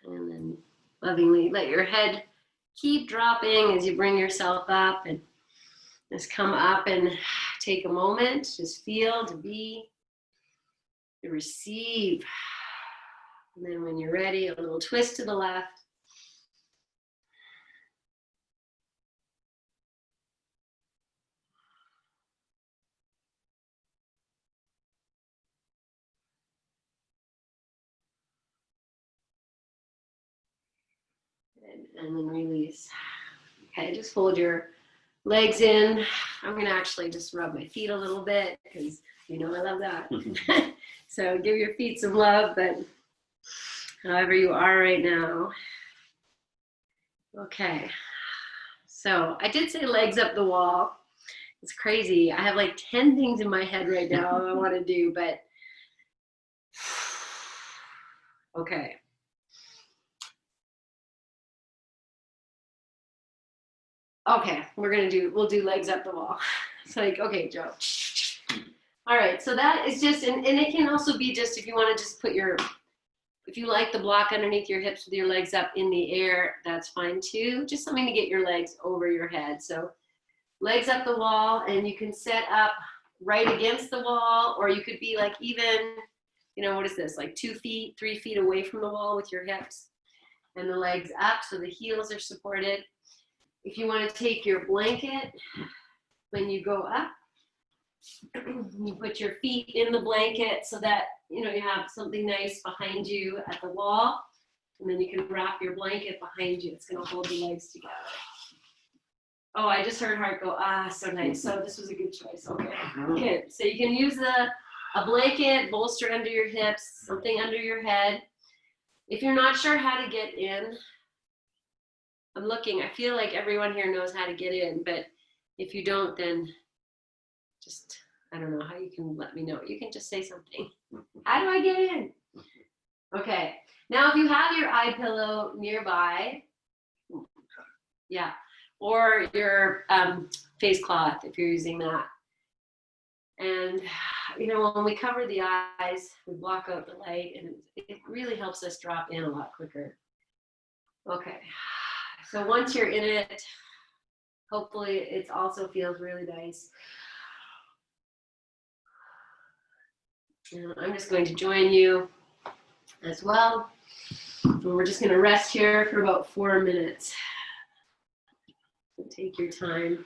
And then lovingly let your head keep dropping as you bring yourself up, and just come up and take a moment. Just feel, to be, to receive. And then when you're ready, a little twist to the left. And then release. Okay, just hold your Legs in. I'm gonna actually just rub my feet a little bit because you know I love that. So give your feet some love, but however you are right now. Okay. So I did say legs up the wall. It's crazy. I have like 10 things in my head right now I want to do, but okay. Okay, we'll do legs up the wall. It's like, okay, Joe. All right, so that is just, and it can also be just if you want to just put if you like the block underneath your hips with your legs up in the air, that's fine too. Just something to get your legs over your head. So legs up the wall, and you can set up right against the wall, or you could be like even, what is this, like 2 feet, 3 feet away from the wall with your hips and the legs up so the heels are supported. If you want to take your blanket when you go up, you put your feet in the blanket so that you have something nice behind you at the wall, and then you can wrap your blanket behind you. It's going to hold the legs together. Oh, I just heard Heart go, so nice. So this was a good choice. Okay, good. So you can use a blanket, bolster under your hips, something under your head. If you're not sure how to get in, I'm looking. I feel like everyone here knows how to get in, but if you don't, then just, I don't know how you can let me know. You can just say something. How do I get in? Okay. Now, if you have your eye pillow nearby, yeah, or your face cloth, if you're using that. And, when we cover the eyes, we block out the light, and it really helps us drop in a lot quicker. Okay. So once you're in it, hopefully it also feels really nice. And I'm just going to join you as well. And we're just going to rest here for about 4 minutes. So take your time.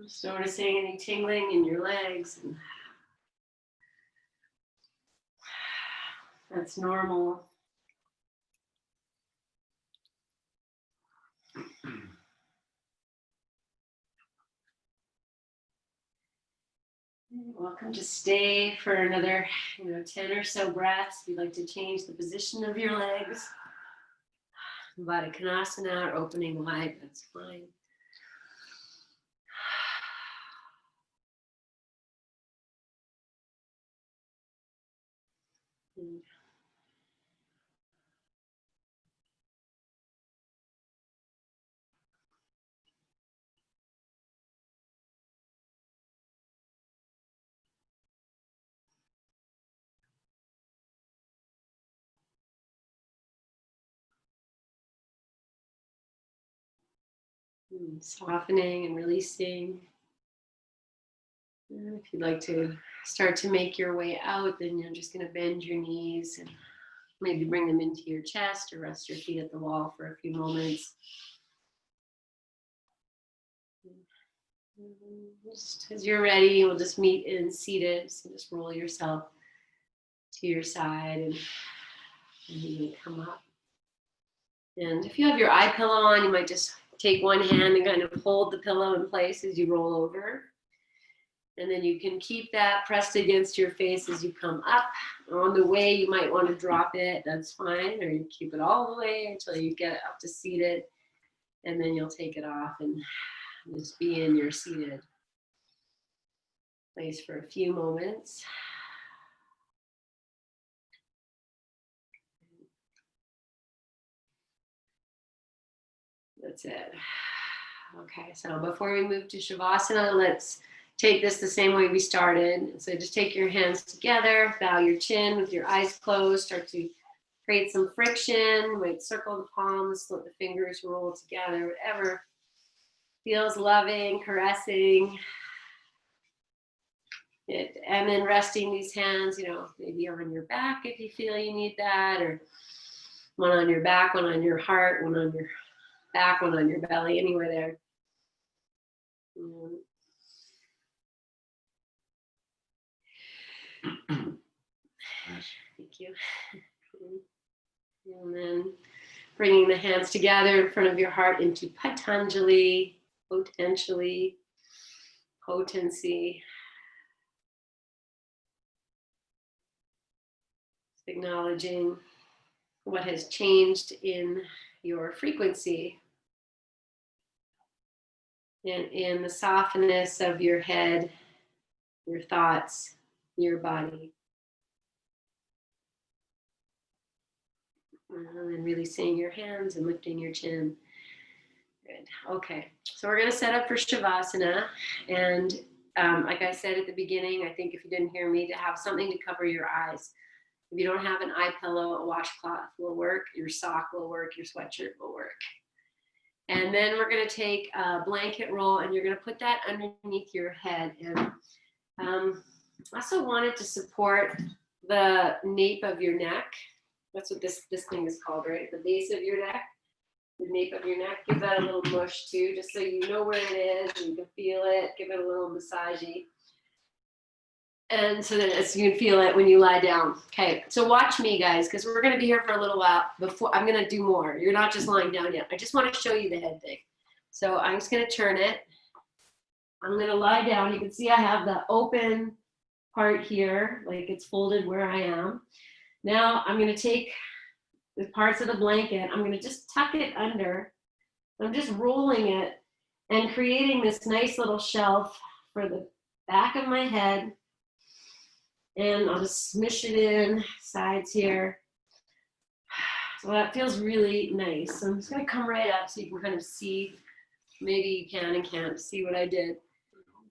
Just noticing any tingling in your legs. And that's normal. welcome to stay for another 10 or so breaths. If you'd like to change the position of your legs, Konasana or opening wide, that's fine. And softening and releasing. And if you'd like to start to make your way out, then you're just going to bend your knees and maybe bring them into your chest or rest your feet at the wall for a few moments. Just as you're ready, we'll just meet in seated. So just roll yourself to your side and you can come up. And if you have your eye pillow on, you might just take one hand and kind of hold the pillow in place as you roll over. And then you can keep that pressed against your face as you come up. On the way, you might want to drop it. That's fine. Or you keep it all the way until you get up to seated. And then you'll take it off and just be in your seated place for a few moments. That's it. Okay, so before we move to Savasana, let's take this the same way we started. So just take your hands together, bow your chin with your eyes closed, start to create some friction. You might circle the palms, let the fingers roll together, whatever feels loving, caressing. And then resting these hands, maybe on your back if you feel you need that, or one on your back, one on your heart, one on your back, one on your belly, anywhere there. Thank you. And then bringing the hands together in front of your heart into Patanjali, potentially, potency. Acknowledging what has changed in your frequency and in the softness of your head, your thoughts, your body. And releasing your hands and lifting your chin. Good. Okay, so we're going to set up for Shavasana. And like I said at the beginning, I think if you didn't hear me, to have something to cover your eyes. If you don't have an eye pillow, a washcloth will work, your sock will work, your sweatshirt will work. And then we're going to take a blanket roll and you're going to put that underneath your head. And I also wanted to support the nape of your neck. That's what this thing is called, right? The base of your neck, the nape of your neck. Give that a little mush too, just so you know where it is and you can feel it. Give it a little massagey. And so that you can feel it when you lie down. Okay, so watch me, guys, because we're going to be here for a little while. Before I'm going to do more. You're not just lying down yet. I just want to show you the head thing. So I'm just going to turn it. I'm going to lie down. You can see I have the open part here, like it's folded where I am. Now I'm going to take the parts of the blanket. I'm going to just tuck it under. I'm just rolling it and creating this nice little shelf for the back of my head. And I'll just smush it in, sides here. So that feels really nice. So I'm just gonna come right up so you can kind of see, maybe you can and can't see what I did.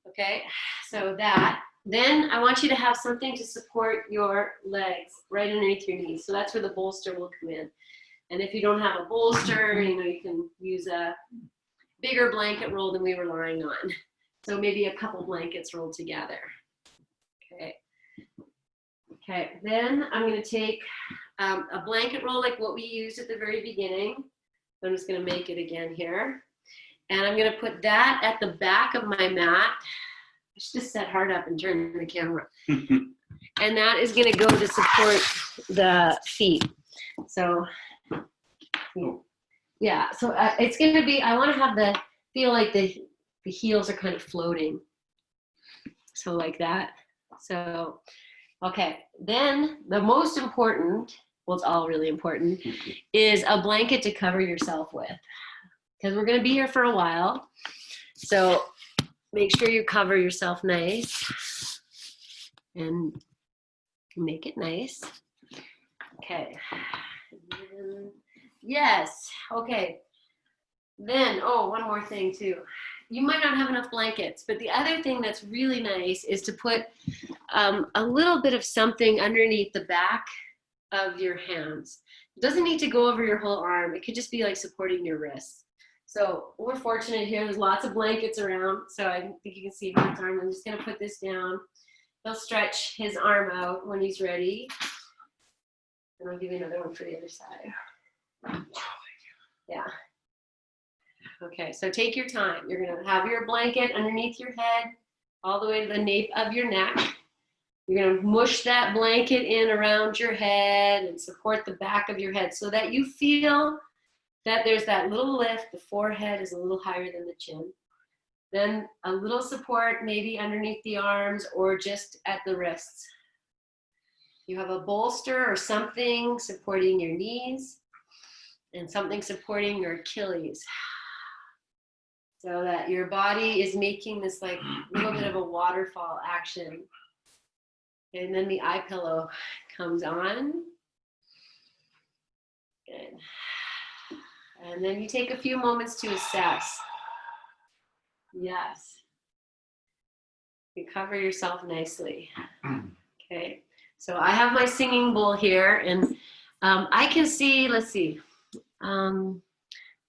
Okay, so that. Then I want you to have something to support your legs right underneath your knees. So that's where the bolster will come in. And if you don't have a bolster, you can use a bigger blanket roll than we were lying on. So maybe a couple blankets rolled together. Okay. Okay, then I'm going to take a blanket roll like what we used at the very beginning. I'm just going to make it again here. And I'm going to put that at the back of my mat. I should just set hard up and turn the camera. And that is going to go to support the feet. So, yeah, so it's going to be, I want to have feel like the heels are kind of floating. So like that. So, okay. Then the most important, well, it's all really important, is a blanket to cover yourself with. Because we're going to be here for a while. So make sure you cover yourself nice and make it nice. Okay. Yes. Okay. Then, oh, one more thing too. You might not have enough blankets, but the other thing that's really nice is to put a little bit of something underneath the back of your hands. It doesn't need to go over your whole arm. It could just be like supporting your wrists. So we're fortunate here. There's lots of blankets around. So I think you can see Mark's arm. I'm just going to put this down. He'll stretch his arm out when he's ready. And I'll give you another one for the other side. Yeah. Okay, so take your time. You're going to have your blanket underneath your head, all the way to the nape of your neck. You're going to mush that blanket in around your head and support the back of your head so that you feel that there's that little lift. The forehead is a little higher than the chin. Then a little support maybe underneath the arms or just at the wrists. You have a bolster or something supporting your knees and something supporting your Achilles. So that your body is making this like little bit of a waterfall action. And then the eye pillow comes on. Good. And then you take a few moments to assess. Yes. You cover yourself nicely. Okay. So I have my singing bowl here and I can see, let's see.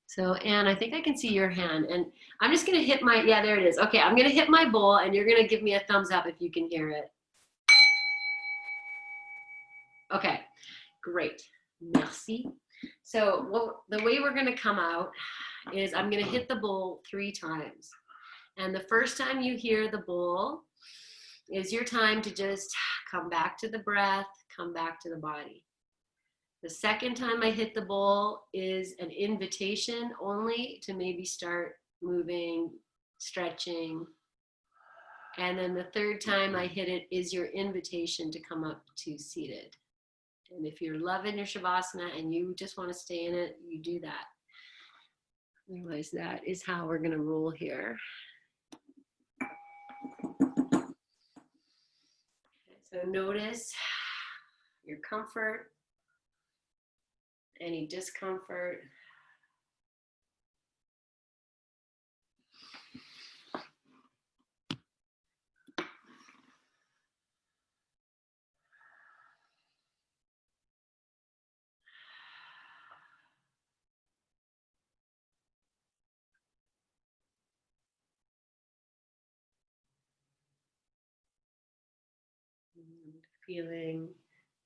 So Anne, I think I can see your hand and I'm just going to hit my, yeah, there it is. Okay, I'm going to hit my bowl and you're going to give me a thumbs up if you can hear it. Okay, great. Merci. So the way we're going to come out is I'm going to hit the bowl 3 times. And the first time you hear the bowl is your time to just come back to the breath, come back to the body. The second time I hit the bowl is an invitation only to maybe start moving, stretching. And then the third time I hit it is your invitation to come up to seated. And if you're loving your Savasana and you just want to stay in it, you do that. Otherwise, that is how we're going to roll here. Okay, so notice your comfort, any discomfort. And feeling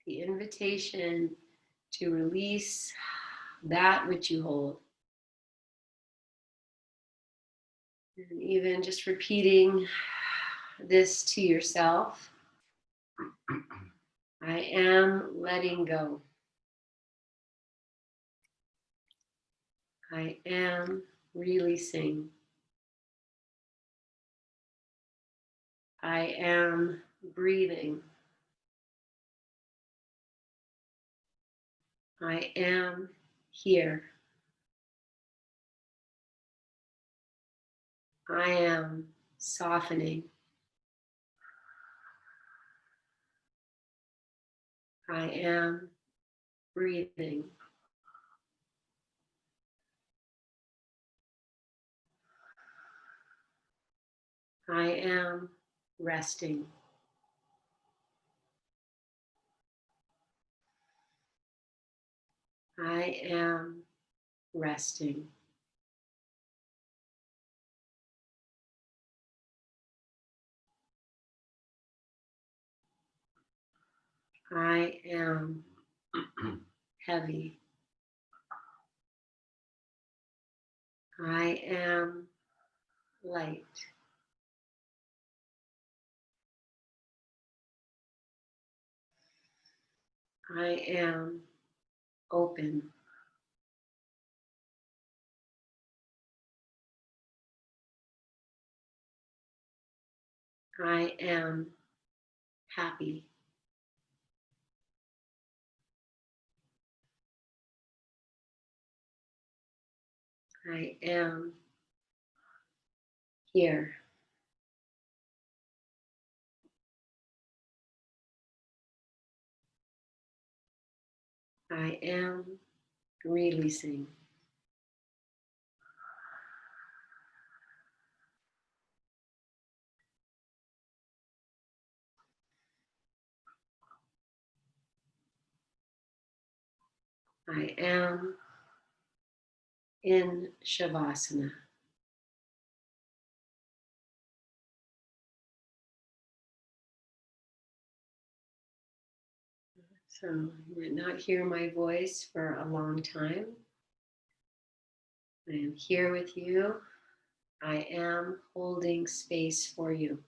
the invitation to release that which you hold. And even just repeating this to yourself. I am letting go. I am releasing. I am breathing. I am here. I am softening. I am breathing. I am resting. I am resting. I am heavy. I am light. I am open. I am happy. I am here. I am releasing. I am in Savasana. So you might not hear my voice for a long time. I am here with you. I am holding space for you.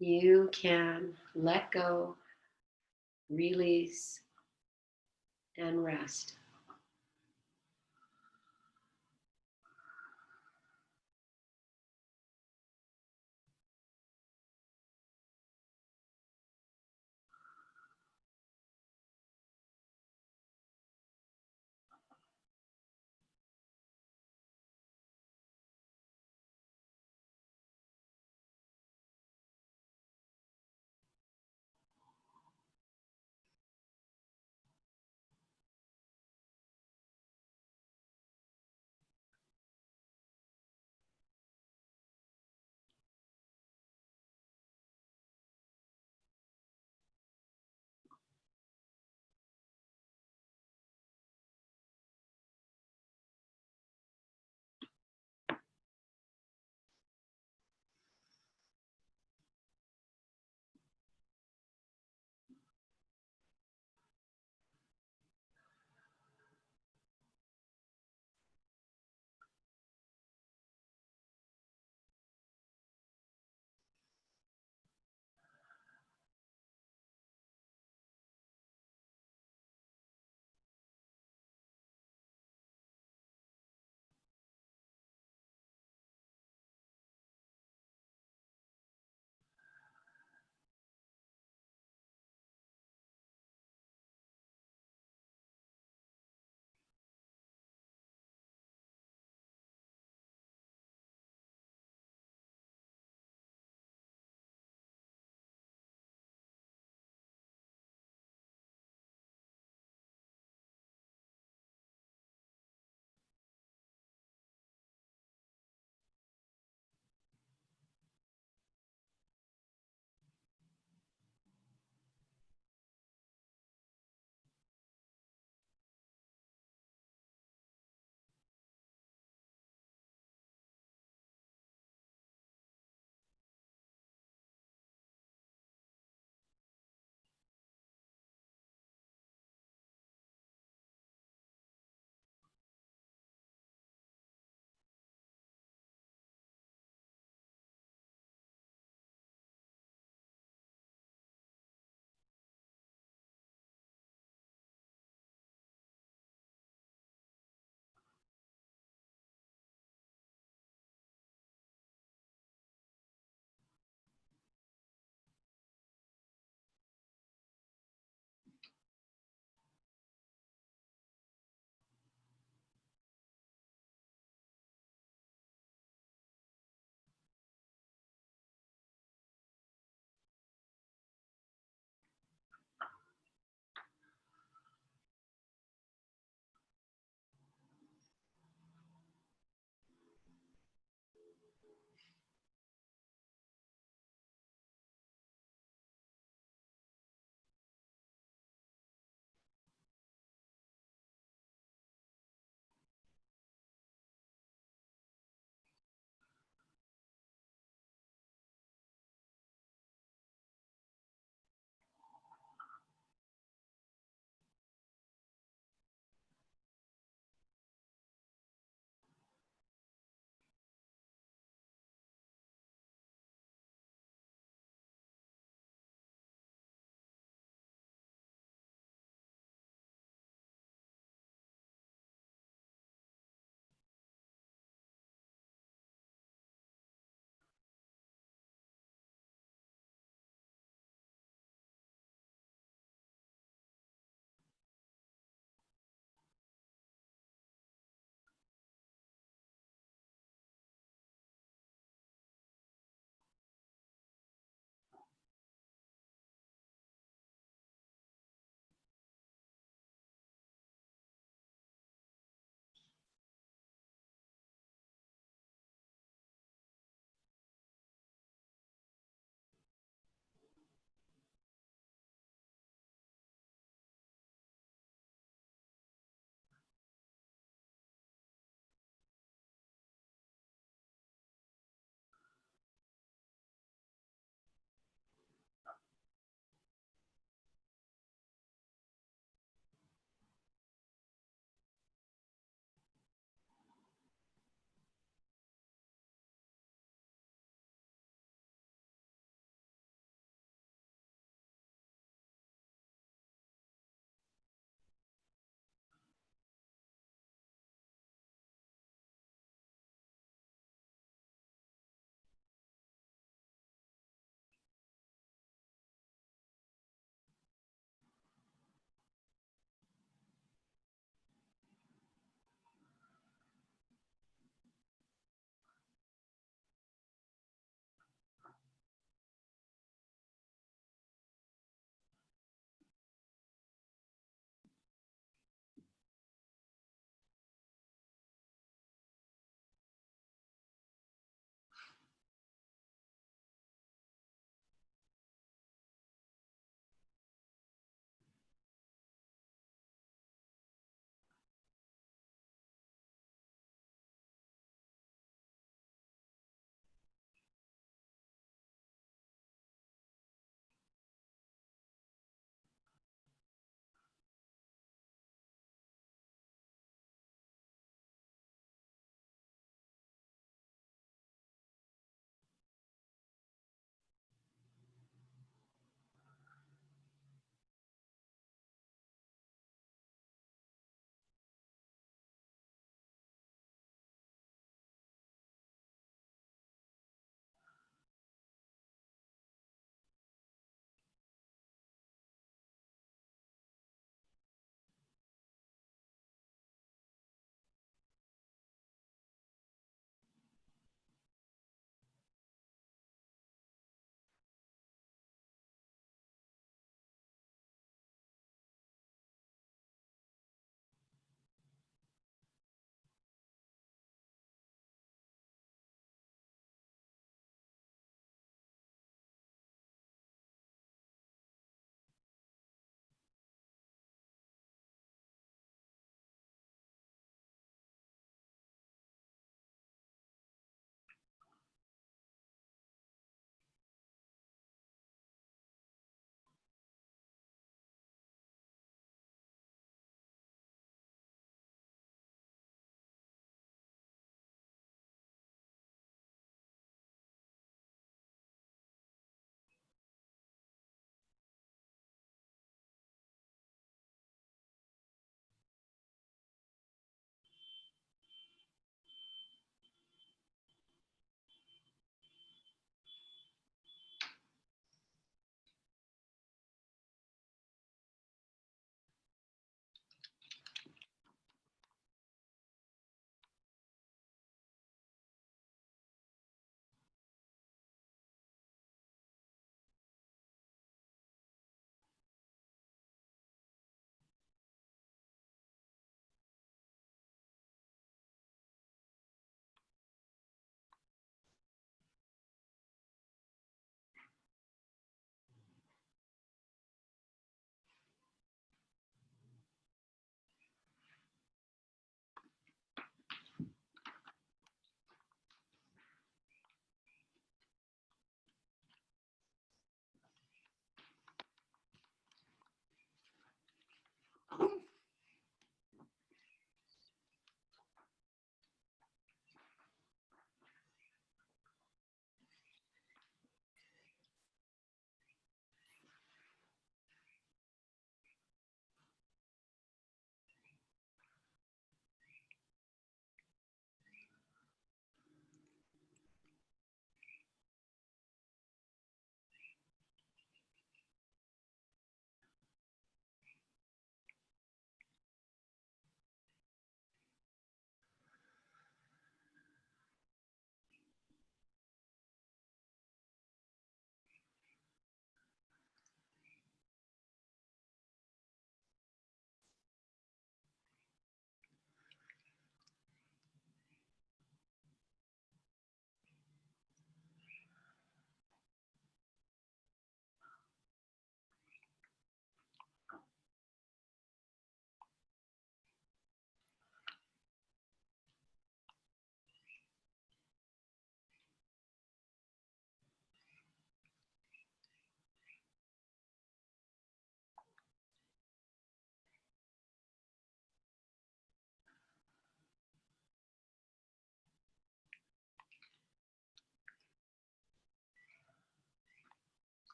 You can let go, release, and rest.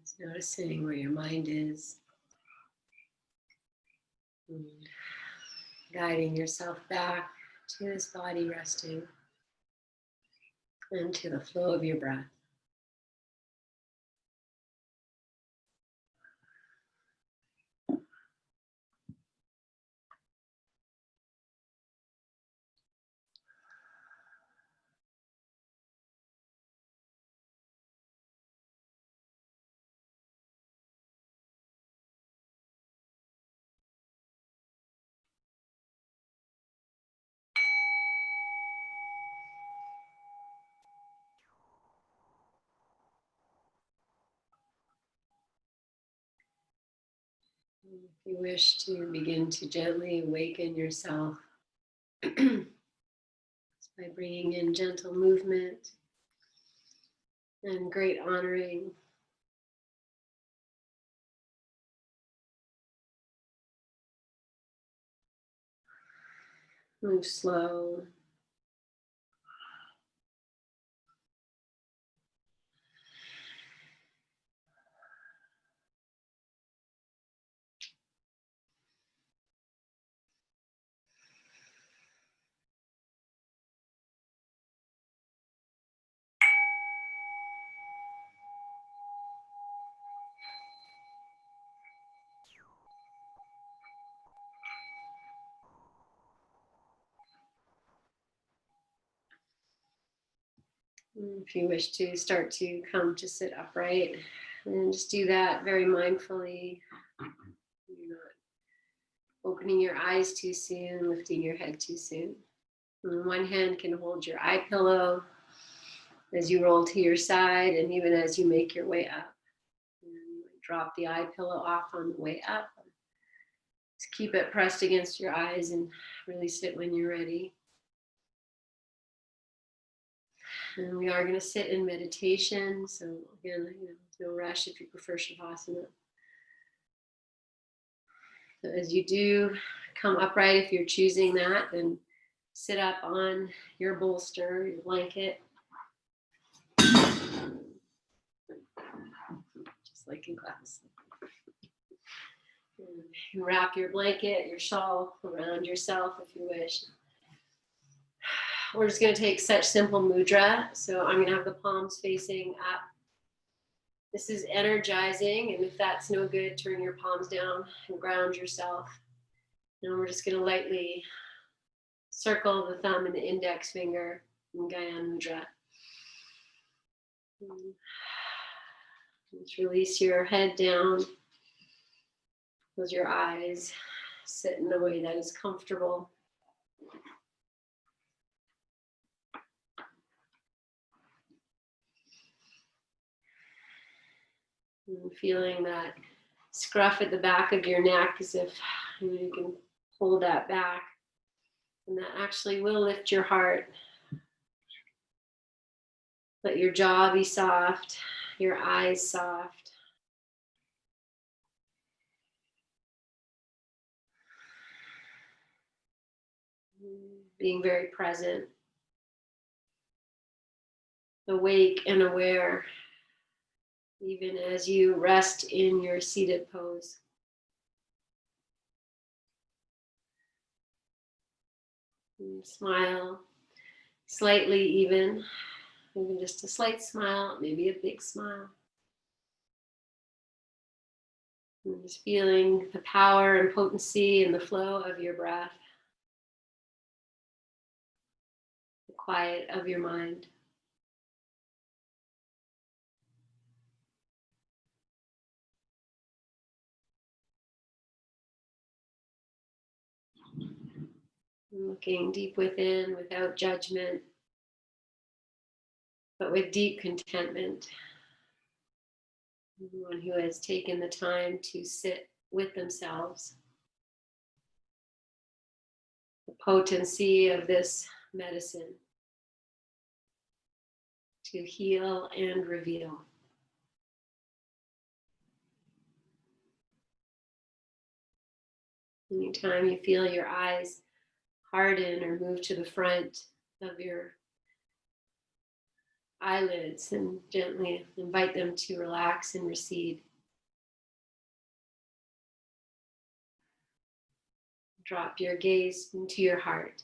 Just noticing where your mind is. And guiding yourself back to this body resting and to the flow of your breath. If you wish to begin to gently awaken yourself by bringing in gentle movement and great honoring. Move slow. If you wish to start to come to sit upright, and just do that very mindfully. You're not opening your eyes too soon, lifting your head too soon. And one hand can hold your eye pillow as you roll to your side, and even as you make your way up. And you might drop the eye pillow off on the way up. Just keep it pressed against your eyes and release it when you're ready. And we are going to sit in meditation. So again, no rush if you prefer Savasana. So as you do come upright, if you're choosing that, then sit up on your bolster, your blanket. Just like in class. And wrap your blanket, your shawl around yourself if you wish. We're just going to take such simple mudra. So I'm going to have the palms facing up. This is energizing, and if that's no good, turn your palms down and ground yourself. And we're just going to lightly circle the thumb and the index finger in Gyan Mudra. Just release your head down. Close your eyes. Sit in a way that is comfortable. And feeling that scruff at the back of your neck as if you can hold that back. And that actually will lift your heart. Let your jaw be soft, your eyes soft. Being very present, awake and aware, even as you rest in your seated pose. And smile slightly even just a slight smile, maybe a big smile. And just feeling the power and potency and the flow of your breath, the quiet of your mind. Looking deep within without judgment, but with deep contentment. Everyone who has taken the time to sit with themselves. The potency of this medicine to heal and reveal. Anytime you feel your eyes harden or move to the front of your eyelids and gently invite them to relax and recede. Drop your gaze into your heart.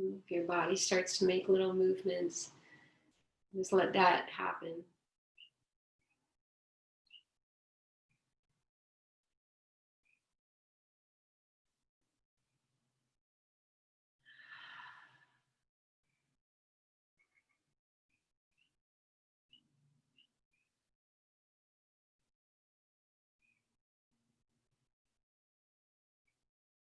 If your body starts to make little movements, just let that happen.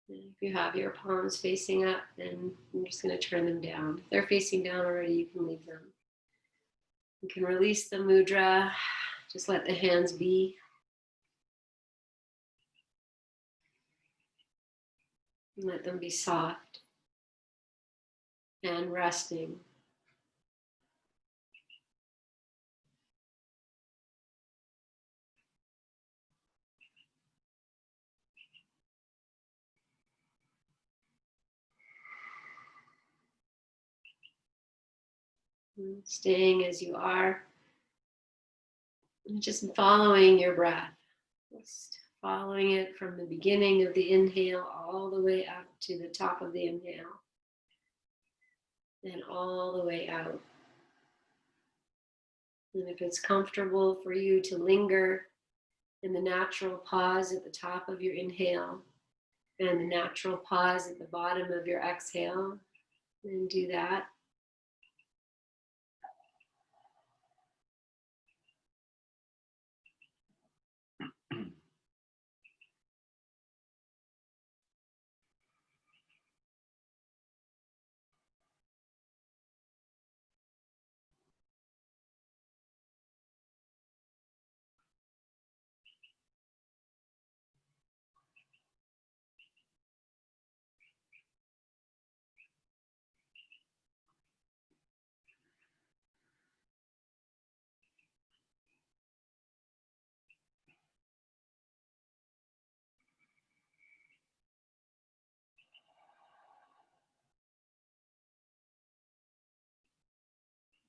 And if you have your palms facing up, then I'm just going to turn them down. If they're facing down already, you can leave them. You can release the mudra. Just let the hands be. And let them be soft and resting. And staying as you are. And just following your breath. Just following it from the beginning of the inhale all the way up to the top of the inhale. And all the way out. And if it's comfortable for you to linger in the natural pause at the top of your inhale and the natural pause at the bottom of your exhale, then do that.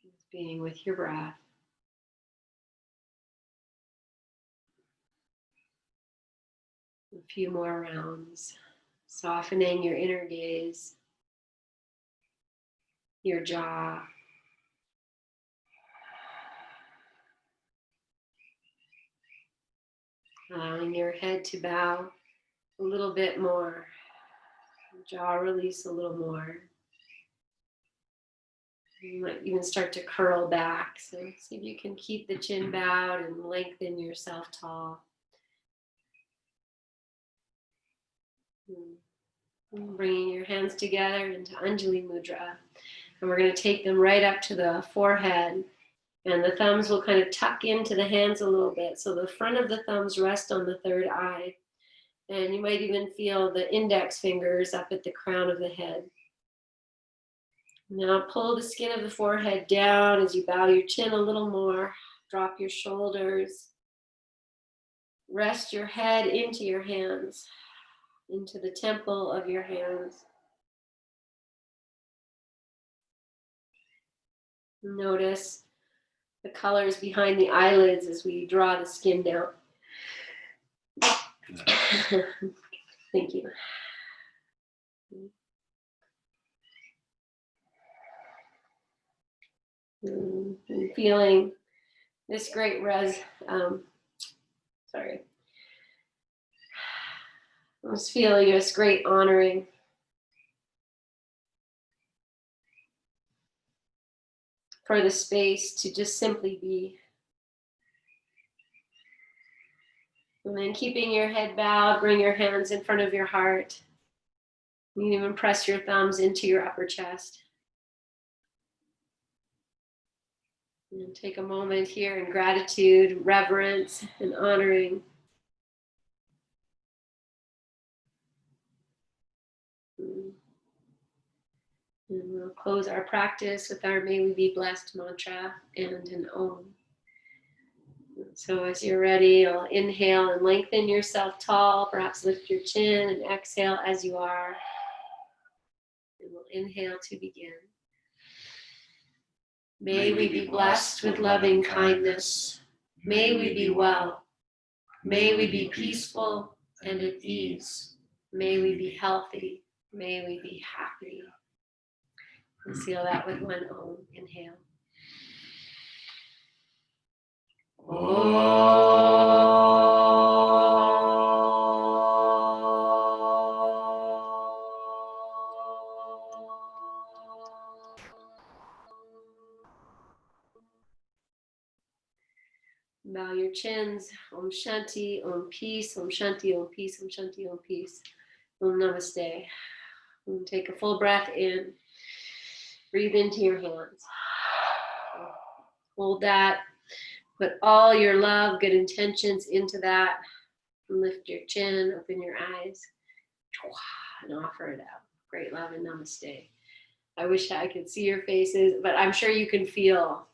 Just being with your breath. A few more rounds. Softening your inner gaze, your jaw. Allowing your head to bow a little bit more. Jaw release a little more. You might even start to curl back. So see if you can keep the chin bowed and lengthen yourself tall. And bringing your hands together into Anjali Mudra. And we're going to take them right up to the forehead. And the thumbs will kind of tuck into the hands a little bit. So the front of the thumbs rest on the third eye. And you might even feel the index fingers up at the crown of the head. Now pull the skin of the forehead down as you bow your chin a little more. Drop your shoulders. Rest your head into your hands, into the temple of your hands. Notice the colors behind the eyelids as we draw the skin down. Thank you. And feeling this great I was feeling this great honoring for the space to just simply be. And then keeping your head bowed, bring your hands in front of your heart. You can even press your thumbs into your upper chest. And take a moment here in gratitude, reverence, and honoring. And we'll close our practice with our May We Be Blessed mantra and an Om. So as you're ready, you'll inhale and lengthen yourself tall, perhaps lift your chin and exhale as you are. And we'll inhale to begin. May we be blessed with loving kindness. May we be well. May we be peaceful and at ease. May we be healthy. May we be happy. And seal that with one Om. Inhale. Bow your chins. Om Shanti, Om Peace, Om Shanti, Om Peace, Om Shanti, Om Peace. Om Namaste. And take a full breath in. Breathe into your hands. Hold that. Put all your love, good intentions into that. And lift your chin, open your eyes, and offer it out. Great love and namaste. I wish I could see your faces, but I'm sure you can feel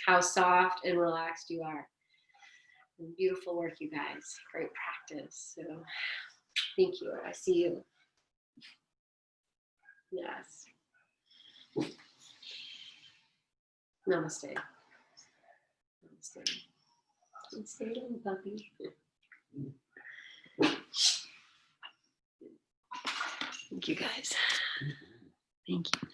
how soft and relaxed you are. And beautiful work, you guys. Great practice. So thank you. I see you. Yes. Namaste. Namaste. Stay down, puppy. Thank you, guys. Thank you.